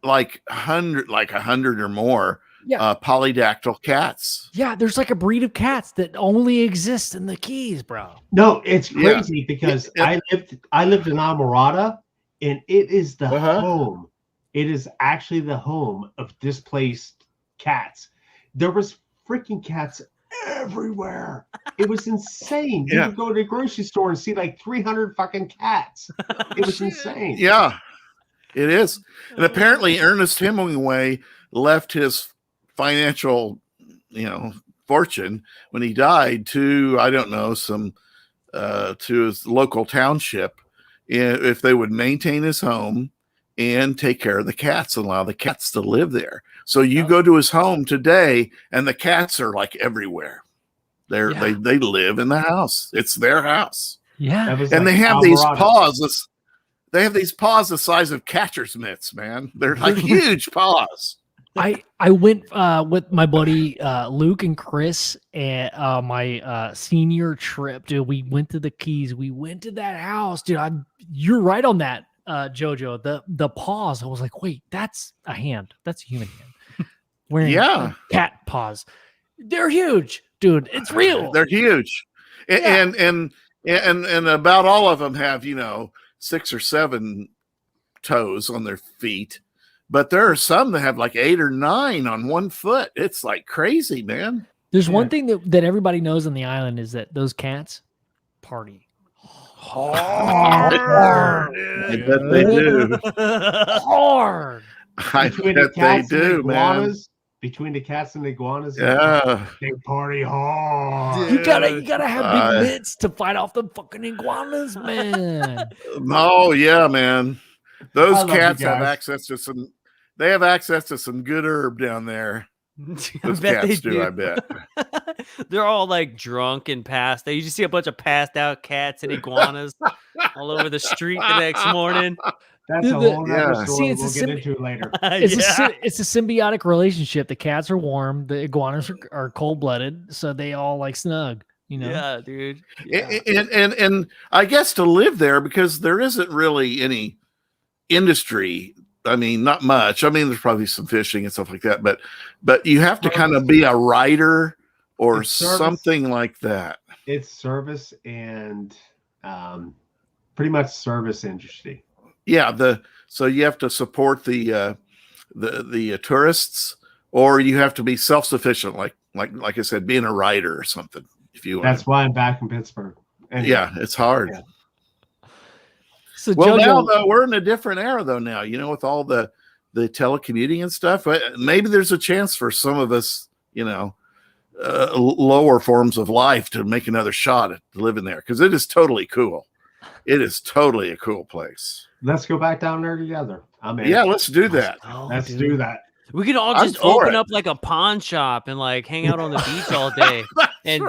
like 100 or more, Yeah. polydactyl cats. Yeah, there's like a breed of cats that only exists in the Keys, bro. No, it's Yeah. crazy because Yeah. I lived in Amarada, and it is the Uh-huh. home. It is actually the home of displaced cats. There was freaking cats everywhere. It was insane. You Yeah. would go to the grocery store and see like 300 fucking cats. It was insane. Yeah, it is. And apparently, Ernest Hemingway left his financial, fortune when he died to, I don't know, to his local township, if they would maintain his home and take care of the cats and allow the cats to live there. So you go to his home today, and the cats are like everywhere. Yeah. They live in the house. It's their house, Yeah. That was and like they have these Alvarado. paws. They have these paws the size of catcher's mitts, man. They're like huge paws. I went with my buddy Luke and Chris at my senior trip, dude. We went to the Keys. We went to that house, dude. You're right on that, Jojo. The paws. I was like, wait, that's a hand. That's a human hand. Wearing Yeah. cat paws. They're huge, dude. It's real. They're huge, and about all of them have 6 or 7 toes on their feet, but there are some that have like 8 or 9 on one foot. It's like crazy, man. There's one Yeah. thing that everybody knows on the island is that those cats party hard. I bet they do. Hard. I Between the bet they cats and the do, man. iguanas, between the cats and the iguanas, Yeah. they party hard. You gotta have big Uh, mitts to fight off the fucking iguanas, man. Oh yeah, man. Those I love you cats have guys. access to some. They have access to some good herb down there. I Those bet they cats do. do. I bet. They're all like drunk and passed out. You just see a bunch of passed out cats and iguanas all over the street the next morning. That's Dude, a the- whole Yeah. other See, story it's a we'll get sim- into later. It's a symbiotic relationship. The cats are warm, the iguanas are cold blooded, so they all like snug. Yeah, dude. And I guess to live there, because there isn't really any industry I mean, not much. I mean, there's probably some fishing and stuff like that, but you have to kind of be a writer or something like that. It's service and pretty much service industry. Yeah, so you have to support the tourists, or you have to be self-sufficient, like I said, being a writer or something. If you want. That's why I'm back in Pittsburgh. And yeah, it's hard. Yeah. So Well, JoJo, now though, we're in a different era though. Now, with all the telecommuting and stuff, maybe there's a chance for some of us, lower forms of life to make another shot at living there, because it is totally cool. It is totally a cool place. Let's go back down there together. I'm in. Yeah, let's do that. Let's do that. We could all I'm just for open it. up like a pawn shop and like hang out on the beach all day and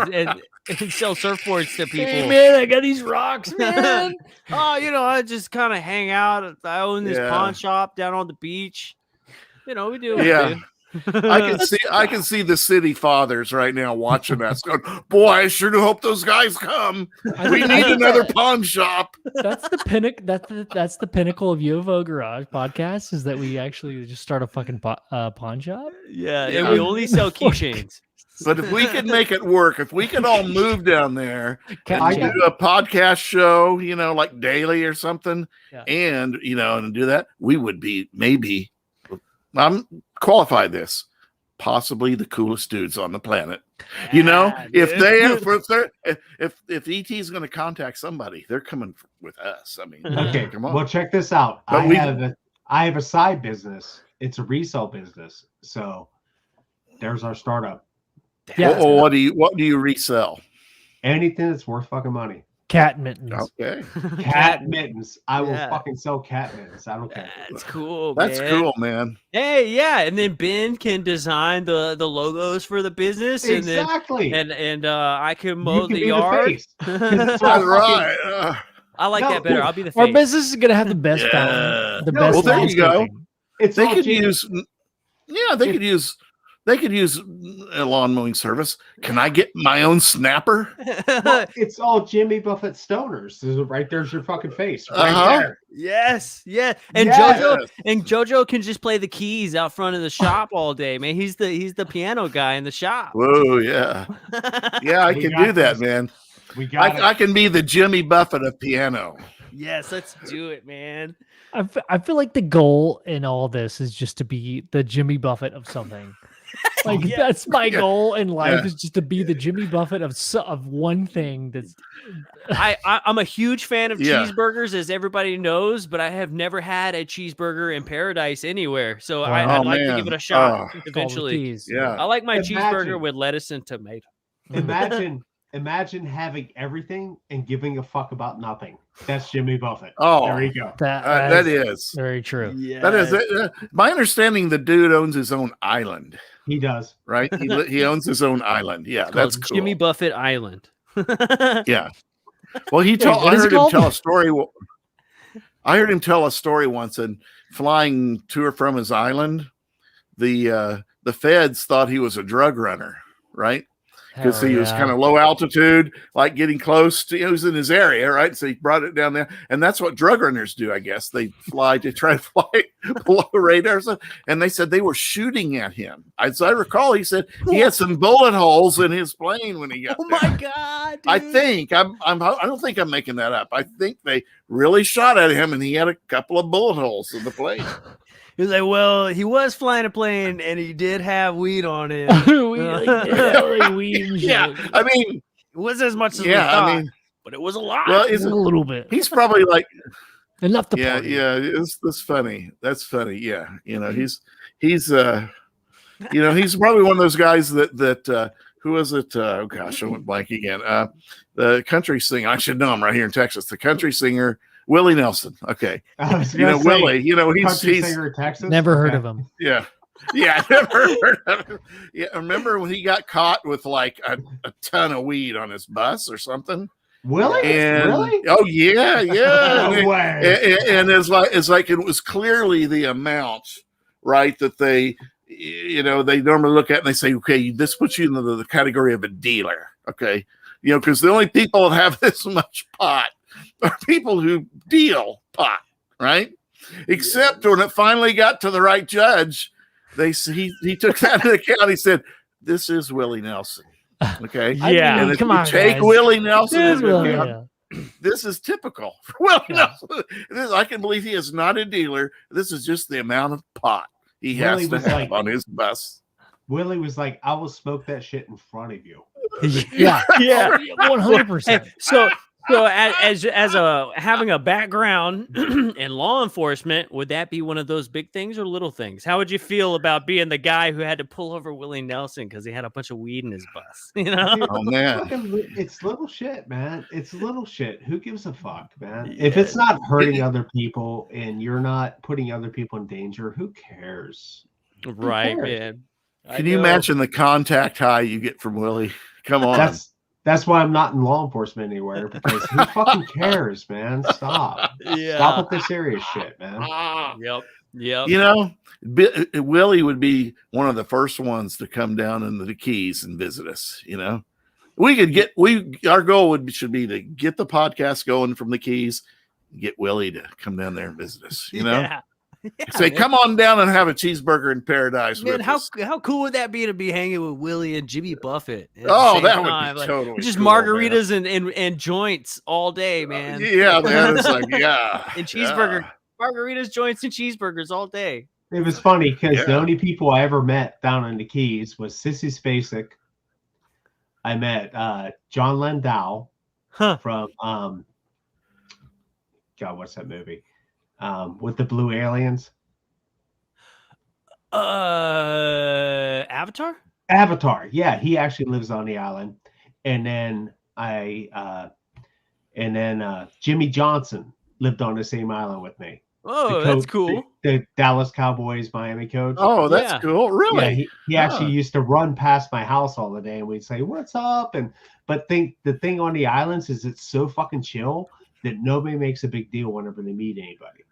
sell surfboards to people. hey man, I got these rocks, man. I just kind of hang out. I own this Yeah. pawn shop down on the beach. We do. What Yeah. we do. I can see the city fathers right now watching us going, boy, I sure do hope those guys come. We need another pawn shop. That's the pinnacle. That's the pinnacle of UFO Garage podcast, is that we actually just start a fucking pawn shop. Yeah, Yeah. and we only sell keychains. But if we could make it work, if we could all move down there Cat and chat. do a podcast show, like daily or something, Yeah. and and do that, we would be maybe, I'm qualified this, possibly the coolest dudes on the planet. If ET is going to contact somebody, they're coming with us. I mean, Okay. come on. Well, check this out. But I have a side business. It's a resale business. So there's our startup. Yeah. What do you resell? Anything that's worth fucking money. Cat mittens. Okay, Cat mittens. I will Yeah. fucking sell cat mittens. I don't care. That's cool. that's man. cool, man. Hey, yeah, and then Ben can design the logos for the business, Exactly. and I can mow You can the be yard. face. 'Cause it's all That's fucking- right. I like No, that better. dude, I'll be the Our face. business is gonna have the best Yeah. fountain, the No, best. well, there you go. landscaping. It's They all could Jimmy. they could use a lawn mowing service. Can I get my own snapper? Well, it's all Jimmy Buffett stoners. Right there's your fucking face. Right Uh-huh. there. Yes, yeah, and Yes. JoJo can just play the keys out front of the shop all day, man. He's the piano guy in the shop. Whoa, yeah. Yeah, I We can got do that, this. man. We got I can be the Jimmy Buffett of piano. Yes, let's do it, man. I feel like the goal in all this is just to be the Jimmy Buffett of something. Like Yeah. that's my goal in life, Yeah. is just to be the Jimmy Buffett of one thing. That's I'm a huge fan of Yeah. cheeseburgers, as everybody knows, but I have never had a cheeseburger in paradise anywhere. So Wow. I'd Oh, like to man. give it a shot Oh. called the eventually. keys. Yeah. I like my Imagine. cheeseburger with lettuce and tomato. Imagine having everything and giving a fuck about nothing. That's Jimmy Buffett. Oh, There you go. that is. very true. Yeah, That is my understanding. The dude owns his own island, He does. right? He owns his own island. Yeah, that's cool. Jimmy Buffett Island. Yeah. Well, what I is it heard him called? tell a story. I heard him tell a story once, and flying to or from his island, the feds thought he was a drug runner, right? Because Hell he was yeah. kind of low altitude, like getting close to, he was in his area, right? So he brought it down there. And that's what drug runners do, I guess. They fly to try to fly below radar. And they said they were shooting at him. As I recall, he said he had some bullet holes in his plane when he got Oh there. my god! I dude. think I don't think I'm making that up. I think they really shot at him and he had a couple of bullet holes in the plane. He was like, well, he was flying a plane and he did have weed on him. It Yeah. I mean, wasn't as much as we yeah, thought, I mean, but it was a lot. well, a little bit. he's probably like, Enough to yeah, party. yeah, that's funny. That's funny. Yeah. He's he's probably one of those guys that who was it? Oh gosh, I went blank again. The country singer. I should know him right here in Texas. The country singer Willie Nelson. Okay, I was gonna say, Willie. country He's singer in Texas. Never heard Okay. of him. yeah. Yeah, I never heard of him. Yeah, remember when he got caught with like a ton of weed on his bus or something? Willie? And Really? oh yeah, yeah. No way. And it's like it was clearly the amount, right, that they normally look at and they say, okay, this puts you into the category of a dealer, okay, because the only people that have this much pot are people who deal pot, right? Except when it finally got to the right judge, he took that into account. He said, "This is Willie Nelson." Okay. Yeah. And if come you on, take guys. Willie Nelson This into Willie, account, this is typical for Willie Yeah. Nelson. I can believe he is not a dealer. This is just the amount of pot he Willie has to was have like- on his bus. Willie was like, "I will smoke that shit in front of you." Yeah. Yeah. 100%. Hey, so as a having a background in law enforcement, would that be one of those big things or little things? How would you feel about being the guy who had to pull over Willie Nelson because he had a bunch of weed in his bus? You know? Dude, Oh man. it's little shit, man. It's little shit. Who gives a fuck, man? If it's not hurting other people and you're not putting other people in danger, who cares? Right, cares? man. Can you imagine the contact high you get from Willie? Come on. That's why I'm not in law enforcement anywhere, because who fucking cares, man? Stop. Yeah. Stop with the serious shit, man. Yep. Yep. You know, Willie would be one of the first ones to come down into the Keys and visit us. You know, our goal should be to get the podcast going from the Keys, get Willie to come down there and visit us. You know, say, man. come on down and have a cheeseburger in paradise. Man, with how us. cool would that be to be hanging with Willie and Jimmy Buffett? at the Oh, same that would time? be Like, totally just cool, margaritas and joints all day, man. Yeah, man. It's like, yeah. And cheeseburger, margaritas, joints, and cheeseburgers all day. It was funny because the Yeah. only people I ever met down in the Keys was Sissy Spacek. I met John Landau from God, what's that movie? With the blue aliens. Avatar? Avatar. Yeah, he actually lives on the island. And then Jimmy Johnson lived on the same island with me. Oh, The that's coach- cool. The Dallas Cowboys Miami coach. Oh, that's Yeah. cool. Really? Yeah, he actually used to run past my house all the day, and we'd say, "What's up?" But the thing on the islands is it's so fucking chill that nobody makes a big deal whenever they meet anybody.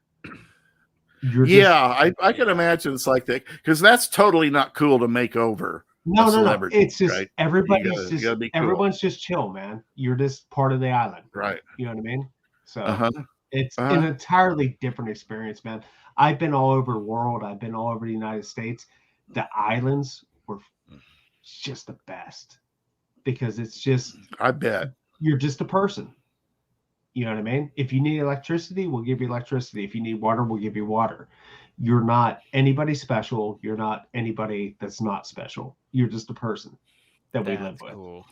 Yeah, I can imagine it's like that because that's totally not cool to make over. No. celebrity, It's just right? everybody's You gotta be cool. everyone's just chill, man. You're just part of the island, Right. You know what I mean? So Uh-huh. it's an entirely different experience, man. I've been all over the world. I've been all over the United States. The islands were just the best because it's just I bet. you're just a person. You know what I mean? If you need electricity, we'll give you electricity. If you need water, we'll give you water. You're not anybody special. You're not anybody that's not special. You're just a person that we live with. Cool.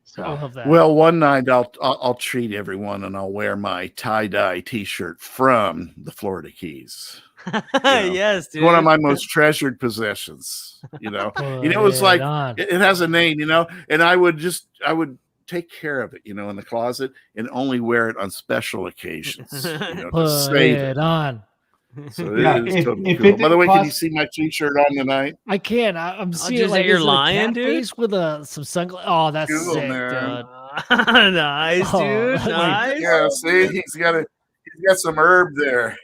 So I love that. Well, one night I'll treat everyone and I'll wear my tie-dye T-shirt from the Florida Keys. Yes, dude. One of my most treasured possessions. You know, it's like it has a name. You know, and I would take care of it. You know, in the closet and only wear it on special occasions. You know, to save it. on. So Yeah, it is if totally it cool. didn't By the way, can you cost- see my T-shirt on tonight? I can. I'm seeing just like that you're is it a lying, cat dude? face with some sunglasses. Oh, that's Cool, sick, man. dude. Nice, Oh, dude. wait. Nice. Yeah, see, he's got some herb there.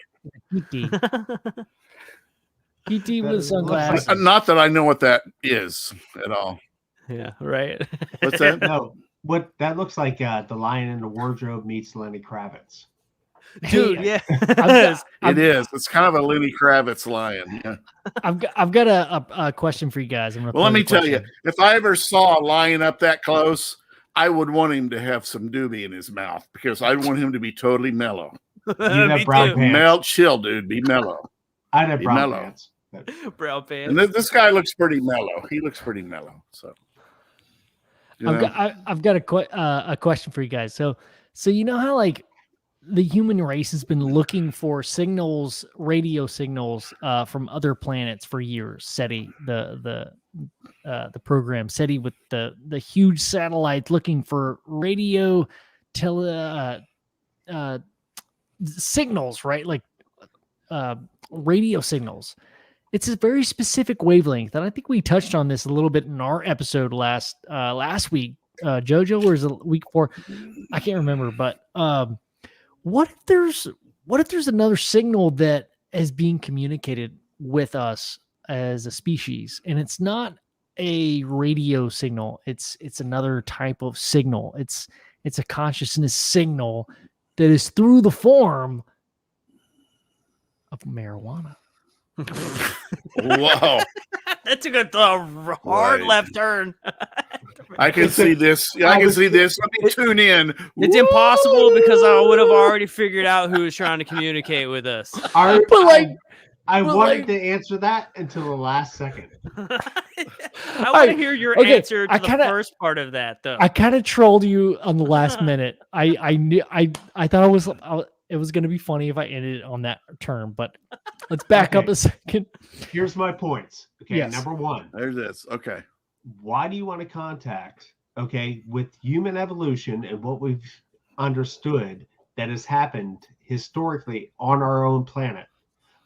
PT with That looks sunglasses. like Not that I know what that is at all. Yeah, right. What's that? no, what that looks like the Lion in the Wardrobe meets Lenny Kravitz. Dude, Hey, yeah. It is. It's kind of a Lenny Kravitz lion. Yeah. I've got a question for you guys. I'm gonna Well, let pose me a tell you, question. if I ever saw a lion up that close, I would want him to have some doobie in his mouth because I want him to be totally mellow. You have Me brown too. pants. Chill, dude. Be mellow. I'd have Be brown mellow. pants. Brown pants. And this guy looks pretty mellow. He looks pretty mellow. So, you know. I've got a question for you guys. So you know how like the human race has been looking for signals, radio signals from other planets for years. SETI, the program SETI with the huge satellites looking for radio signals, right? Like radio signals. It's a very specific wavelength, and I think we touched on this a little bit in our episode last week. JoJo, or was it the week before? I can't remember, but what if there's another signal that is being communicated with us as a species, and it's not a radio signal, it's another type of signal. It's a consciousness signal that is through the form of marijuana. Whoa. That took a hard Right. left turn. I can see this. I can see this. Let me tune in. It's impossible because I would have already figured out who was trying to communicate with us. I but wanted like- to answer that until the last second. I want to hear your okay, answer to I the kinda- first part of that, though. I kind of trolled you on the last minute. I knew I thought it was going to be funny if I ended it on that term, but let's back up Okay. a second. Here's my points. Okay, Yes. number one, There's this. Okay. why do you want to contact? Okay, with human evolution and what we've understood that has happened historically on our own planet,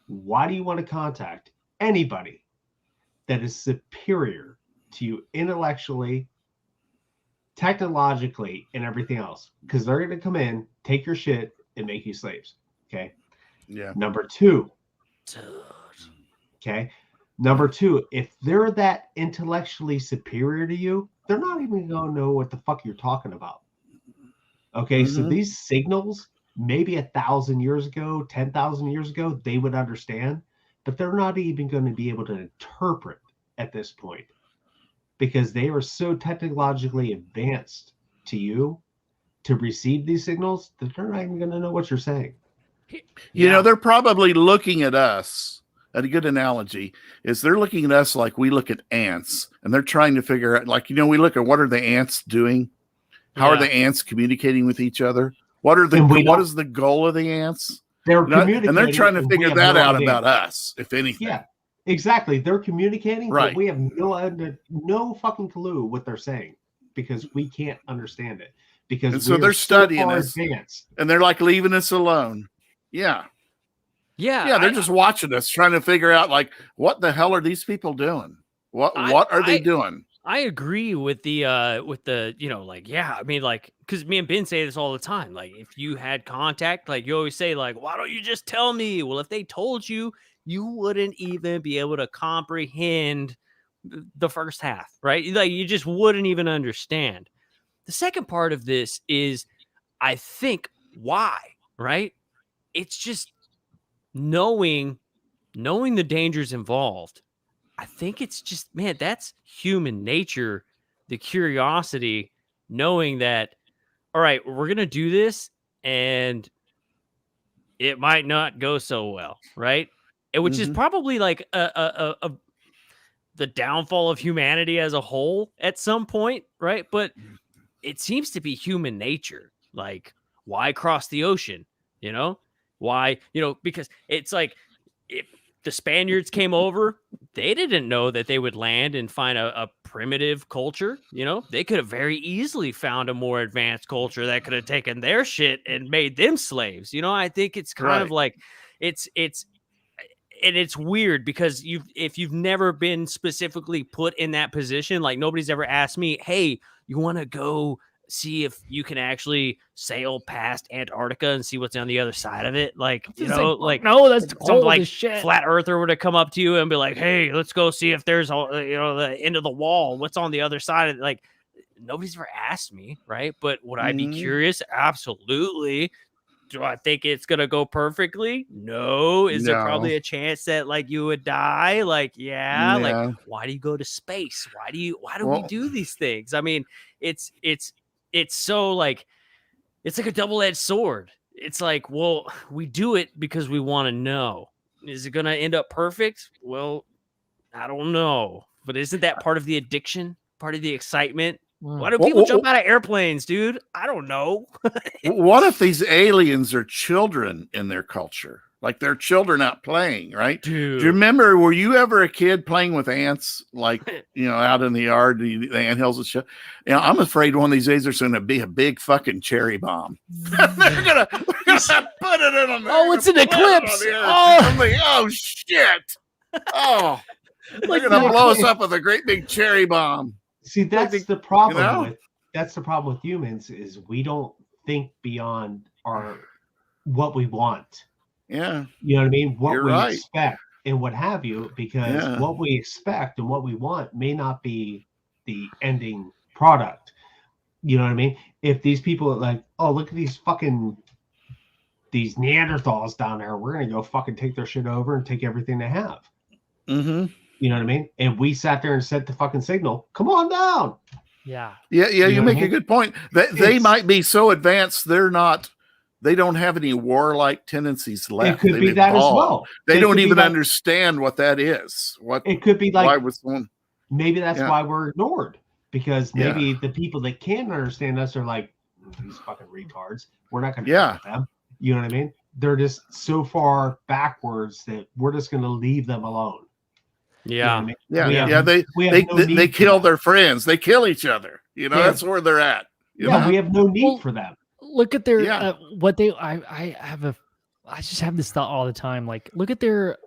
why do you want to contact anybody that is superior to you intellectually, technologically, and everything else? Because they're going to come in, take your shit, and make you slaves. Okay. Yeah. Number two. Okay. Number two, if they're that intellectually superior to you, they're not even going to know what the fuck you're talking about. Okay. So Mhm. these signals, maybe 1,000 years ago, 10,000 years ago, they would understand, but they're not even going to be able to interpret at this point because they are so technologically advanced to you to receive these signals that they're not even going to know what you're saying. You know, they're probably looking at us. A good analogy is they're looking at us like we look at ants, and they're trying to figure out, like, we look at what are the ants doing? How are Yeah. the ants communicating with each other? What is the goal of the ants? They're And communicating, they're trying to and we figure have that no out idea. about us, if anything. Yeah, exactly. They're communicating, Right. but we have no fucking clue what they're saying because we can't understand it. Because And so we are they're studying far us. advanced. And they're like leaving us alone. Yeah. Yeah, They're just watching us, trying to figure out, like, what the hell are these people doing? What are they doing? I agree with the like, yeah, I mean, like, because me and Ben say this all the time. Like, if you had contact, like, you always say, like, why don't you just tell me? Well, if they told you, you wouldn't even be able to comprehend the first half, right? Like, you just wouldn't even understand. The second part of this is, I think, why, right? It's just knowing the dangers involved. I think it's just, man, that's human nature, the curiosity, knowing that, all right, we're going to do this and it might not go so well, right? Which is Mhm. probably like the downfall of humanity as a whole at some point, right? But it seems to be human nature. Like, why cross the ocean? Why, because it's like, if the Spaniards came over, they didn't know that they would land and find a primitive culture. They could have very easily found a more advanced culture that could have taken their shit and made them slaves. I think it's kind of like it's and it's weird because if you've never been specifically put in that position, like, nobody's ever asked me, hey, you want to go see if you can actually sail past Antarctica and see what's on the other side of it. Like, like, no, that's some cold like as shit. flat earther were to come up to you and be like, hey, let's go see if there's the end of the wall. What's on the other side of it? Like, nobody's ever asked me, right? But would I be Mhm. curious? Absolutely. Do I think it's gonna go perfectly? No. Is there No. probably a chance that, like, you would die? Like, yeah. Yeah. Like, why do you go to space? Why do we Well- do these things? I mean, it's so, like, it's like a double-edged sword. It's like, well, we do it because we want to know. Is it gonna end up perfect? Well, I don't know. But isn't that part of the addiction? Part of the excitement? Why do people jump out of airplanes, dude? I don't know. What if these aliens are children in their culture? Like, they're children out playing, right? Dude. Do you remember, were you ever a kid playing with ants, like, out in the yard, the anthills and shit? I'm afraid one of these days there's going to be a big fucking cherry bomb. They're gonna put it in them. Oh, it's an eclipse. I'm like, oh, shit. Oh, they're going to blow us up with a great big cherry bomb. See, that's the problem know? with humans is we don't think beyond what we want. Yeah. You know what I mean? What You're we right. expect and what have you, because Yeah. what we expect and what we want may not be the ending product. You know what I mean? If these people are like, oh, look at these fucking these Neanderthals down there. We're gonna go fucking take their shit over and take everything they have. Mm-hmm. You know what I mean? And we sat there and sent the fucking signal. Come on down. Yeah. Yeah, You you know what I make a mean? good point. They It's- might be so advanced they don't have any warlike tendencies left. It could They've be that as evolved. well. They It don't could be even like- understand what that is. What It could be why like was someone maybe that's Yeah. why we're ignored, because Yeah. maybe the people that can understand us are like, these fucking retards. We're not gonna Yeah. deal with them. You know what I mean? They're just so far backwards that we're just gonna leave them alone. You know what I Yeah. mean? Yeah, We have- yeah. we have They no they, need they for kill them. their friends. They kill each other. You know, Yeah. that's where they're at. You Yeah, know? we have no need Well, for them. Look at their Yeah. what they I just have this thought all the time. Like, look at their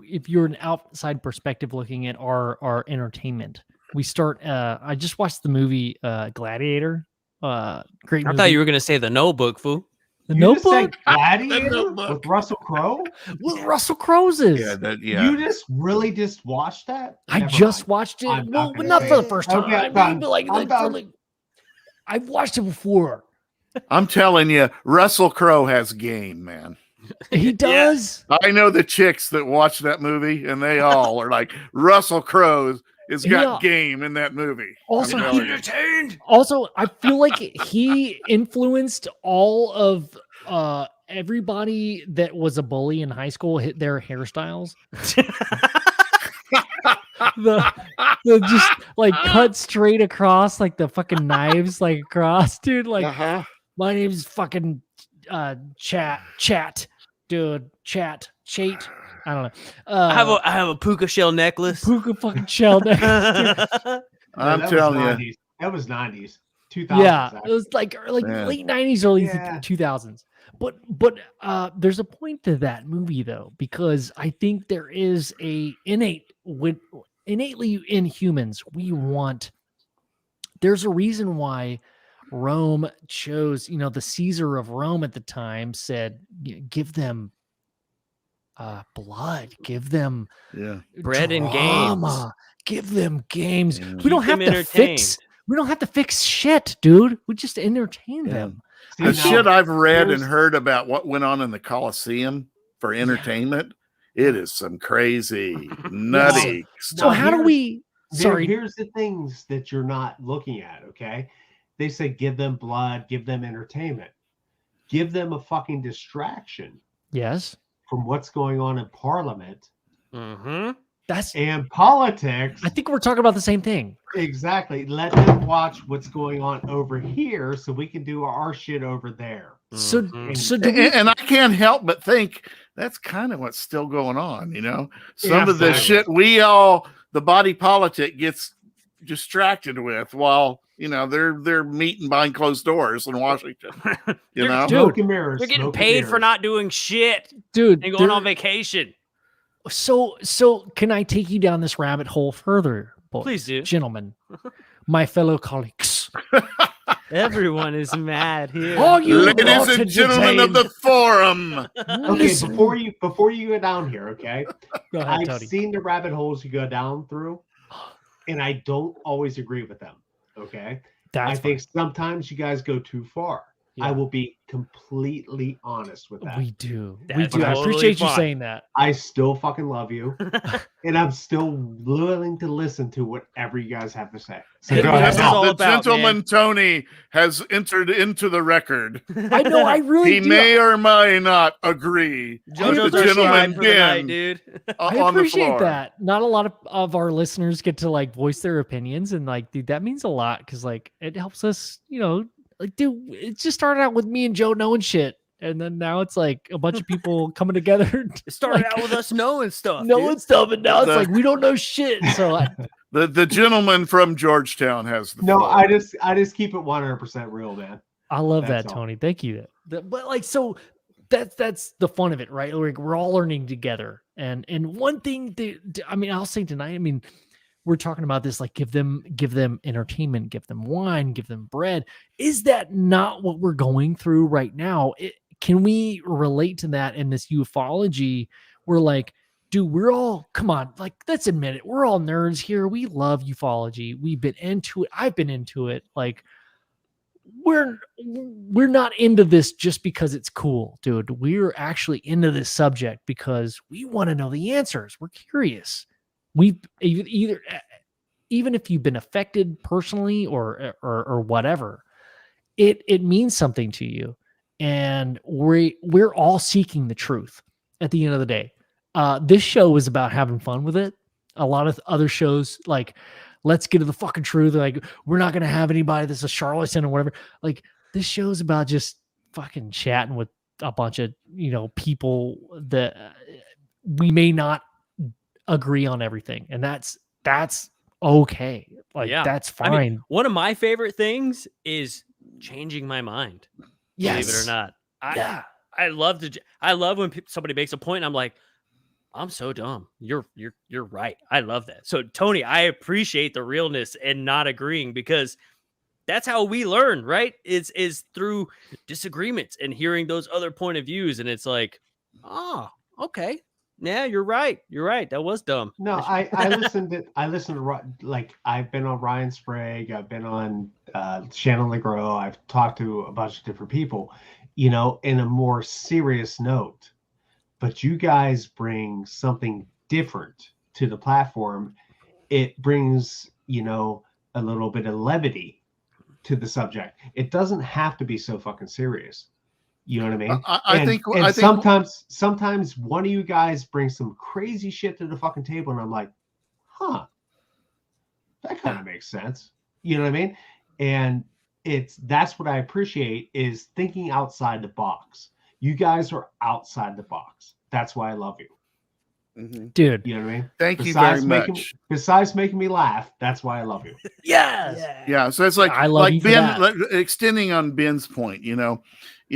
if you're an outside perspective looking at our entertainment. We start I just watched the movie Gladiator. Great I movie. thought you were gonna say the Notebook, fool. The You just said Notebook Gladiator Notebook. with Russell Crowe. with Russell Crowe's is. Yeah, You just really just watched that? I Never just mind. watched it. I'm not Well, gonna not say for the it. first time. Okay, I'm maybe done. like, I'm like, done. like I've watched it before. I'm telling you, Russell Crowe has game, man. He does. I know the chicks that watch that movie, and they all are like, Russell Crowe has got game in that movie. Also, I'm telling you. Also, I feel like he influenced all of everybody that was a bully in high school hit their hairstyles. the just like cut straight across, like the fucking knives, like across, dude. Like Uh-huh. my name's fucking chat, dude. Chat. I don't know. I have a puka shell necklace. Puka fucking shell. Dude. I'm that telling was you. 90s. That was 90s. 2000s. Yeah, it actually. was like Yeah. late 90s, early Yeah. 2000s. But there's a point to that movie though, because I think there is a innately in humans there's a reason why Rome chose, the Caesar of Rome at the time said, give them blood, give them Yeah. Bread and drama, give them games. Yeah. We don't Keep have them to fix. We don't have to fix shit, dude. We just entertain Yeah. them. See, The now, shit I've read and here's- heard about what went on in the Colosseum for entertainment, it is some crazy, nutty So Now, how do here's- we? Sorry, Here's the things that you're not looking at, okay? They say give them blood, give them entertainment, give them a fucking distraction yes, from what's going on in Parliament Mm-hmm. that's. and politics. I think we're talking about the same thing. Exactly. Let them watch what's going on over here so we can do our shit over there. So, Mhm. so do we? And I can't help but think that's kind of what's still going on, Some of the Absolutely. shit the body politic gets distracted with while, they're meeting behind closed doors in Washington, you know? Dude, Smoke and mirrors. They're getting smoke and paid for mirrors. not doing shit Dude, and going there- on vacation. So can I take you down this rabbit hole further, boys, Please do. gentlemen, my fellow colleagues? Everyone is mad here. Oh, you Ladies not and gentlemen of the forum. Okay, Listen. before you go down here, okay? Go ahead, I've Tony. seen the rabbit holes you go down through, and I don't always agree with them. Okay. That's I fine. think sometimes you guys go too far. I Yeah. will be completely honest with that. We do. We That's do. I totally appreciate you fine. saying that. I still fucking love you, and I'm still willing to listen to whatever you guys have to say. So Hey, go man, ahead. that's all The about, gentleman man. Tony has entered into the record. I know. I really He do. may or may not agree with JoJo's the our gentleman scribe for the night, Ben dude. I on the appreciate floor. that. Not a lot of our listeners get to like voice their opinions, and like, dude, that means a lot because like it helps us, like, dude, it just started out with me and Joe knowing shit, and then now it's like a bunch of people coming together, It started like, out with us knowing stuff. knowing dude. stuff, and now it's The- like we don't know shit. So The gentleman from Georgetown has the No, floor. I just keep it 100% real, man. I love That's that, all. Tony. Thank you. But like, so that's the fun of it, right? Like we're all learning together, and one thing that I mean, I'll say tonight. I mean, we're talking about this, like give them entertainment, give them wine, give them bread. Is that not what we're going through right now? Can we relate to that in this ufology? We're like, dude, we're all, come on, like, let's admit it. We're all nerds here. We love ufology. We've been into it. I've been into it. Like, we're not into this just because it's cool, dude. We're actually into this subject because we want to know the answers. We're curious. We either even if you've been affected personally or whatever, it means something to you, and we're all seeking the truth at the end of the day. This show is about having fun with it. A lot of other shows, like, let's get to the fucking truth. Like, we're not going to have anybody that's a charlatan or whatever. Like, this show is about just fucking chatting with a bunch of, people that we may not agree on everything. And that's okay. Like, Yeah. that's I fine. mean, one of my favorite things is changing my mind. Yes. Believe it or not. Yeah. I love when somebody makes a point and I'm like, I'm so dumb. You're right. I love that. So Tony, I appreciate the realness and not agreeing, because that's how we learn, right? Is through disagreements and hearing those other point of views. And it's like, oh, okay. Yeah, you're right. You're right. That was dumb. No, I listened to like, I've been on Ryan Sprague, I've been on Shannon LeGros, I've talked to a bunch of different people, in a more serious note. But you guys bring something different to the platform. It brings, a little bit of levity to the subject. It doesn't have to be so fucking serious. You know what I mean? I think sometimes one of you guys brings some crazy shit to the fucking table, and I'm like, huh, that kind of makes sense. You know what I mean? And that's what I appreciate, is thinking outside the box. You guys are outside the box. That's why I love you. Mm-hmm. Dude. You know what I mean? Thank you very much. Besides making me laugh, that's why I love you. Yes. Yeah. So it's like, I love you for Ben, that. extending on Ben's point, there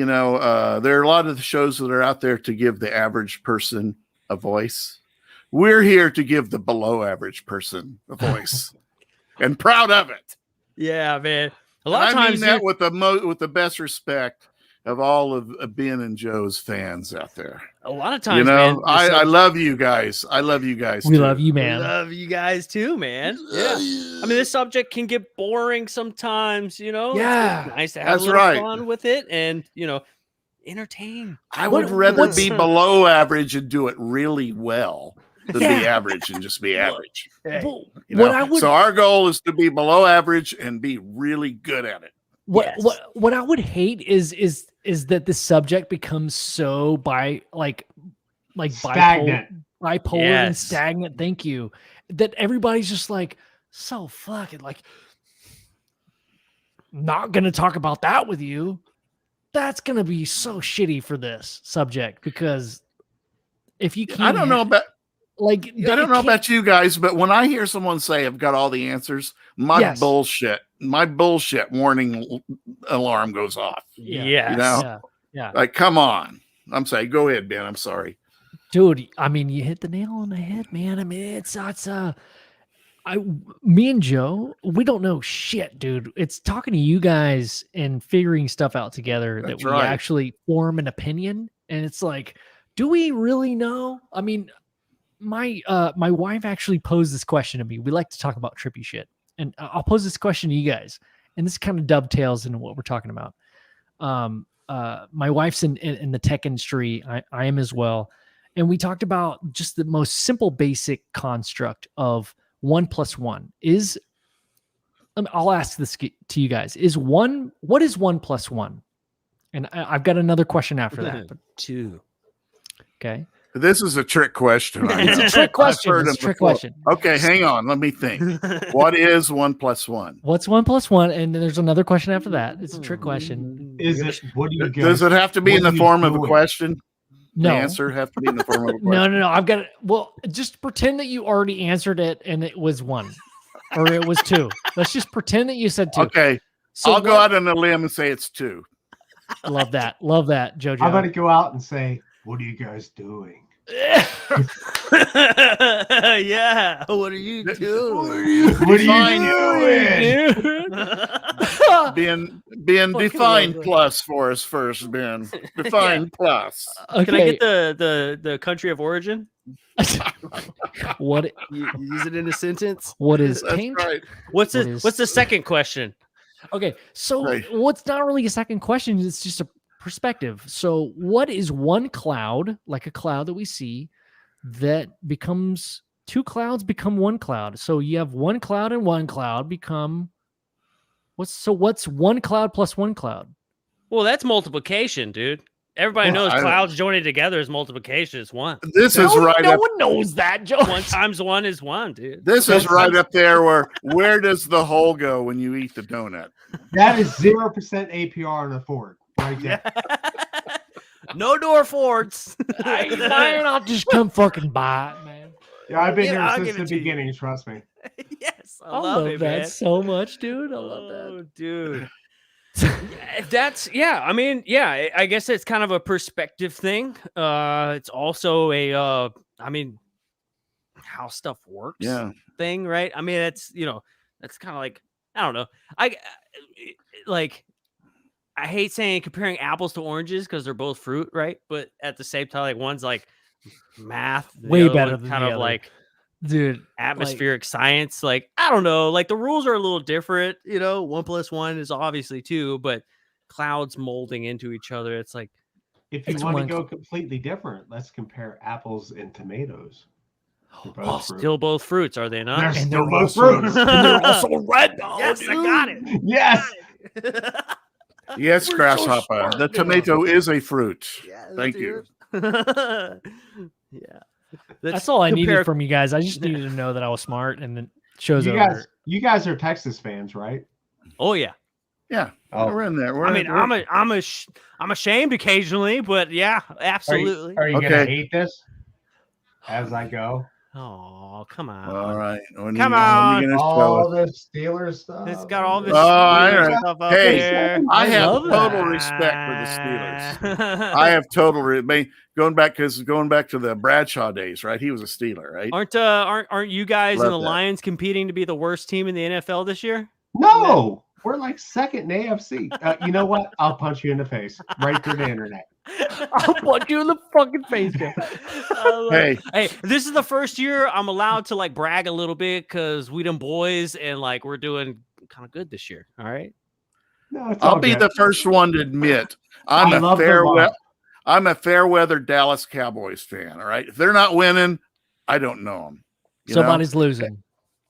are a lot of the shows that are out there to give the average person a voice. We're here to give the below average person a voice, and proud of it. Yeah, man. A lot of I times mean that with the best respect of all of Ben and Joe's fans out there. A lot of times, man. I love you guys. I love you guys. We too. love you, We man. love you guys too, man. Yeah. I mean, this subject can get boring sometimes, Yeah. It's nice to have a little fun with it and, entertain. I would rather be below average and do it really well than be average and just be average. So our goal is to be below average and be really good at it. What I would hate is that this subject becomes so bipolar and stagnant. Thank you. That everybody's just like, so fucking like, not gonna talk about that with you. That's gonna be so shitty for this subject, because if you can't, I don't know about about you guys, but when I hear someone say I've got all the answers, my bullshit warning alarm goes off. Yeah. Like, come on. I'm sorry. Go ahead, Ben. I'm sorry. Dude, I mean, you hit the nail on the head, man. I mean, me and Joe, we don't know shit, dude. It's talking to you guys and figuring stuff out together that we actually form an opinion. And it's like, do we really know? I mean, my wife actually posed this question to me. We like to talk about trippy shit, and I'll pose this question to you guys, and this kind of dovetails into what we're talking about. My wife's in the tech industry. I am as well. And we talked about just the most simple, basic construct of 1 + 1 is. I'll ask this to you guys: what is 1 + 1? And I've got another question after that. But 2. Okay. This is a trick question. It's a trick question. It's a trick question. Okay, hang on. Let me think. What is 1 + 1? What's 1 + 1? And then there's another question after that. It's a trick question. What do you guys? Does it have to be in the form of a question? No. The answer have to be in the form of a question. No. I've got it. Well, just pretend that you already answered it and it was 1 or it was 2. Let's just pretend that you said 2. Okay. So I'll go out on a limb and say it's 2. Love that, Jojo. I'm going to go out and say, what are you guys doing? Yeah. What are you doing? What are you doing? Ben, define plus for us first, Ben. Define plus. Okay. Can I get the country of origin? What you use it in a sentence? What is taint? Right. What's the second question? Okay, so Right. what's not really a second question? It's just a perspective. So, what is one cloud, like a cloud that we see, that becomes two clouds become one cloud? So you have one cloud and one cloud become what's one cloud plus one cloud? Well, that's multiplication, dude. Everybody Well, knows I don't- clouds joining together is multiplication. It's one. This is right No up. one knows that, Joe. 1 times 1 is 1, dude. This is That's- right up there. Where does the hole go when you eat the donut? That is 0% APR on a Ford right there. No door Fords. Why not just come fucking buy it, man? Yeah, I've been Yeah, I'll here give since it the to you. beginning. Trust me. Yes, I I love love it, that man. so much, dude. I love that. Oh, dude. If that's I mean, yeah, I guess it's kind of a perspective thing. It's also a I mean, how stuff works Yeah. thing, right? I mean, that's that's kind of like, I don't know. I like I hate saying comparing apples to oranges because they're both fruit, right? But at the same time, like one's like math, the Way other better one's than kind the of other. like Dude, atmospheric science. Like, I don't know, like the rules are a little different, 1 + 1 is obviously 2, but clouds molding into each other, it's like, If you It's want to one go completely different, let's compare apples and tomatoes. They're both fruit. still both fruits, are they not? They're And still they're both also- fruits. and they're also red. though, Yes, I dude. got it. Yes. Yes, We're so grasshopper. smart, The dude. tomato is a fruit. Yes, Thank you. dude. Yeah. That's all I needed compare- from you guys. I just needed to know that I was smart, and then shows You over. guys are Texas fans, right? Oh yeah. Yeah. Oh. We're in there. We're I mean, we're- I'm ashamed occasionally, but yeah, absolutely. Are you Okay. gonna hate this as I go? Oh, come on. all right. When Come when on. you gonna show All us? the Steelers stuff. It's got all this Oh, I Steelers know. stuff up Hey, there. I have love total that. respect for the Steelers. I have total going back to the Bradshaw days, right? He was a Steeler, right? Aren't you guys Love in the that. Lions competing to be the worst team in the NFL this year? No, we're like second in AFC. You know what? I'll punch you in the face right through the internet. I'll punch you in the fucking face, Joe. Hey, Hey, this is the first year I'm allowed to like brag a little bit because we done boys and like we're doing kind of good this year. All right. No, it's I'll all be good. the first one to admit I love the love. I'm a fair weather Dallas Cowboys fan. All right, if they're not winning, I don't know them. Somebody's losing.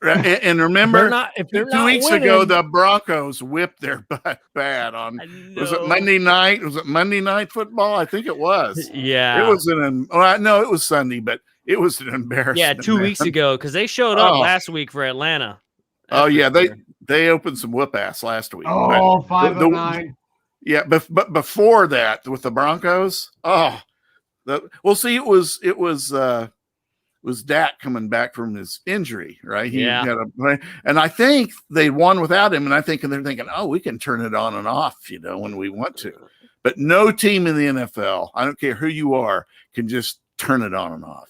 And remember, If they're 2 not weeks winning, ago, the Broncos whipped their butt bad on. Was it Monday night? Was it Monday Night Football? I think it was. Yeah. It was no, it was Sunday, but it was an embarrassment. Yeah, 2 man. weeks ago because they showed up Oh. last week for Atlanta. Oh That's yeah, for sure. they opened some whoop ass last week. Oh, but 509. yeah, but before that with the Broncos, see, it was Dak coming back from his injury, right? He Yeah. and I think they won without him, and they're thinking, oh, we can turn it on and off, when we want to. But no team in the NFL, I don't care who you are, can just turn it on and off.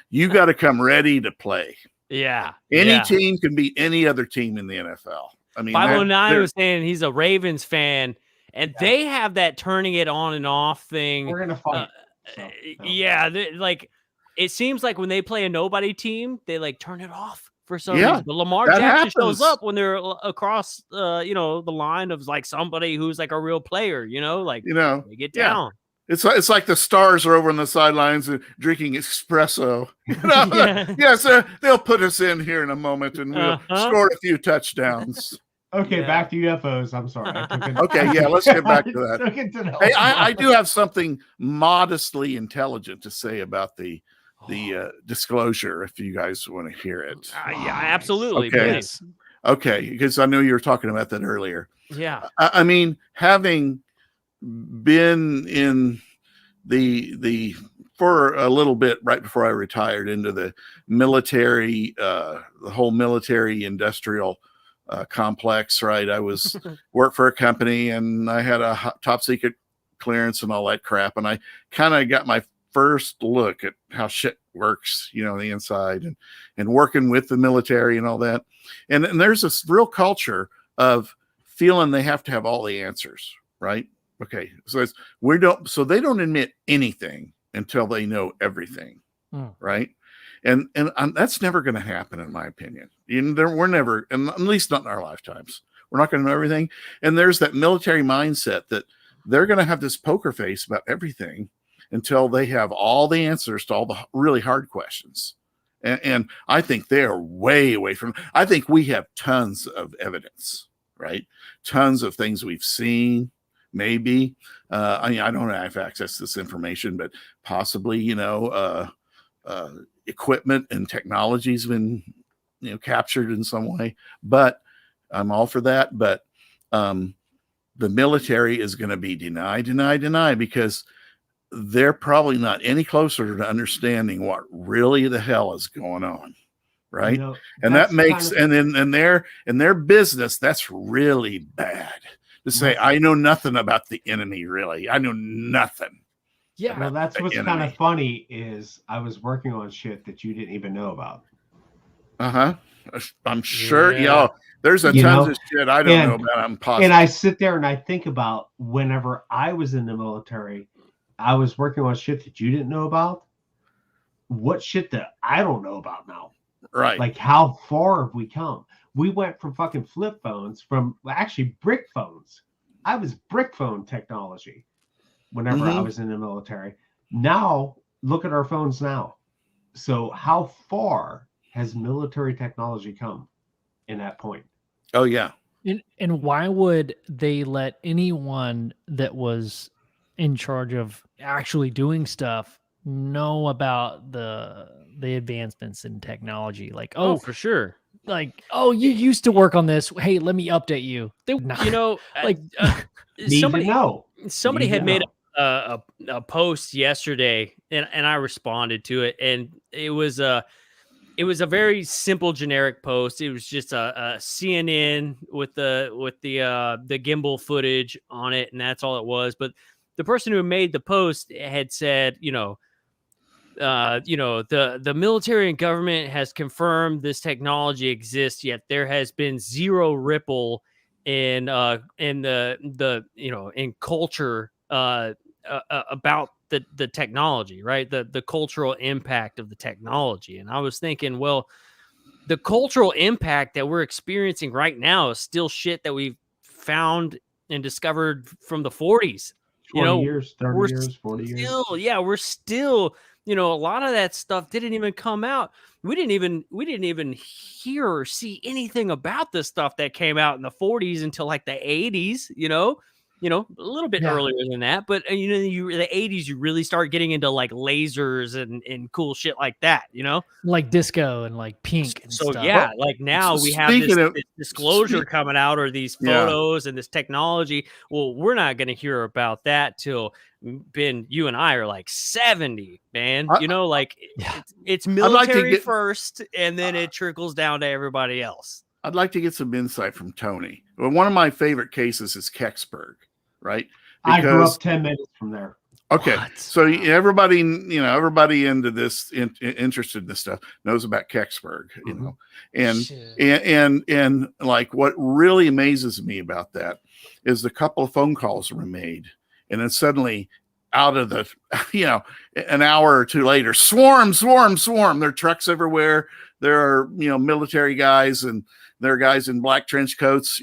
You got to come ready to play. Yeah. Any yeah. team can beat any other team in the NFL. I mean, 509 they're- was saying he's a Ravens fan, and they have that turning it on and off thing. We're gonna fight. So, no. Yeah, like it seems like when they play a nobody team, they like turn it off for some Yeah, reason. But Lamar that Jackson shows happens. up when they're across, the line of like somebody who's like a real player. Like they get yeah. down. It's like the stars are over on the sidelines drinking espresso. Yeah. Yes, they'll put us in here in a moment, and we'll Uh-huh. score a few touchdowns. Okay, Yeah. back to UFOs. I'm sorry. I took it- Okay, yeah, let's get back to that. Took it to the Hey, whole I do have something modestly intelligent to say about the disclosure, if you guys want to hear it. Yeah, absolutely. Okay. Please. Okay, because I know you were talking about that earlier. Yeah. I mean, having been in the for a little bit right before I retired into the military, the whole military industrial complex, right? I was worked for a company and I had a top secret clearance and all that crap. And I kind of got my first look at how shit works, on the inside and working with the military and all that. And there's this real culture of feeling they have to have all the answers, right? Okay. So they don't admit anything until they know everything. Right. And that's never going to happen, in my opinion. We're never, and at least not in our lifetimes, We're not going to know everything. And there's that military mindset that they're going to have this poker face about everything until they have all the answers to all the really hard questions. And I think they're way away from, I think we have tons of evidence, right? Tons of things we've seen, maybe. I mean, I don't have access to this information, but possibly, equipment and technology's been, captured in some way. But I'm all for that. But the military is going to be deny, because they're probably not any closer to understanding what really the hell is going on, right? And that makes in their business, that's really bad to say, I know nothing about the enemy, really. I know nothing. Yeah. Well, that's what's kind of funny is I was working on shit that you didn't even know about. I'm sure, there's a tons of shit I don't know about. I'm positive. And I sit there and I think about whenever I was in the military, I was working on shit that you didn't know about. What shit that I don't know about now? Right. Like, how far have we come? We went from fucking flip phones, from actually brick phones. I was brick phone technology whenever I was in the military. Now, look at our phones now. So how far has military technology come in that point? Oh, yeah. And why would they let anyone that was in charge of actually doing stuff know about the advancements in technology? Like, oh, for sure. Like, oh, you used to work on this. Hey, let me update you. They, like somebody had made a post yesterday, and I responded to it, and it was a very simple, generic post. It was just a CNN with the gimbal footage on it, and that's all it was. But the person who made the post had said, the military and government has confirmed this technology exists, yet there has been zero ripple in culture about the technology, right? The cultural impact of the technology. And I was thinking, well, the cultural impact that we're experiencing right now is still shit that we've found and discovered from the 40s. 20 years, 30 years, 40 years. We're still, a lot of that stuff didn't even come out. We didn't even hear or see anything about this stuff that came out in the 40s until like the 80s, a little bit earlier than that, but the 80s, you really start getting into like lasers and cool shit like that, like disco and like pink and so stuff. Yeah, like now we have this disclosure coming out, or these photos and this technology. Well, we're not going to hear about that till you and I are like 70, man. It's military first, and then it trickles down to everybody else. I'd like to get some insight from Tony. Well, one of my favorite cases is Kecksburg, right? I grew up 10 minutes from there. Okay, so everybody into this, interested in this stuff, knows about Kecksburg, and like what really amazes me about that is the couple of phone calls were made, and then suddenly, out of the, an hour or two later, swarm. There are trucks everywhere. There are military guys, and there are guys in black trench coats,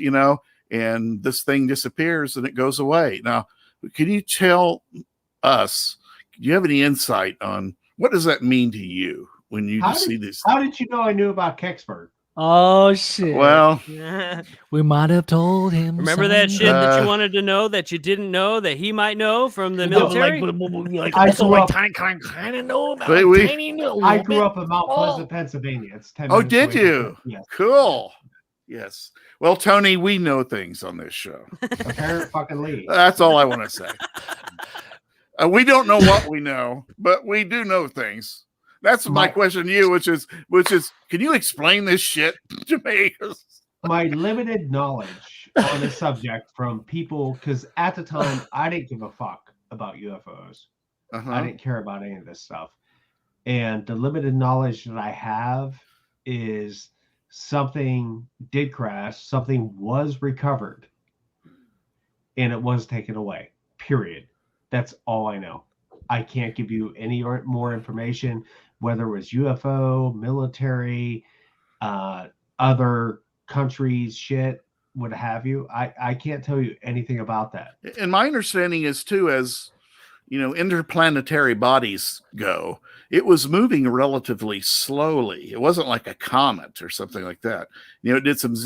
and this thing disappears and it goes away. Now, can you tell us, do you have any insight on what does that mean to you when you see this? How did you know I knew about Kecksburg? Oh, shit. Well, we might have told him. Remember that shit that you wanted to know that you didn't know that he might know from the military? I grew up, kind of know about I grew up in Mount Pleasant, Pennsylvania. It's 10 Oh, minutes did away you? from, yes. Cool. Yes. Well, Tony, we know things on this show. Apparently. That's all I want to say. We don't know what we know, but we do know things. That's my question to you, which is, can you explain this shit to me? My limited knowledge on the subject from people, because at the time I didn't give a fuck about UFOs. I didn't care about any of this stuff. And the limited knowledge that I have is something did crash, something was recovered, and it was taken away. Period. That's all I know. I can't give you any more information, whether it was UFO, military, other countries, shit. what have you. I can't tell you anything about that. And my understanding is too, as you know, interplanetary bodies go, it was moving relatively slowly. It wasn't like a comet or something like that. You know, it did some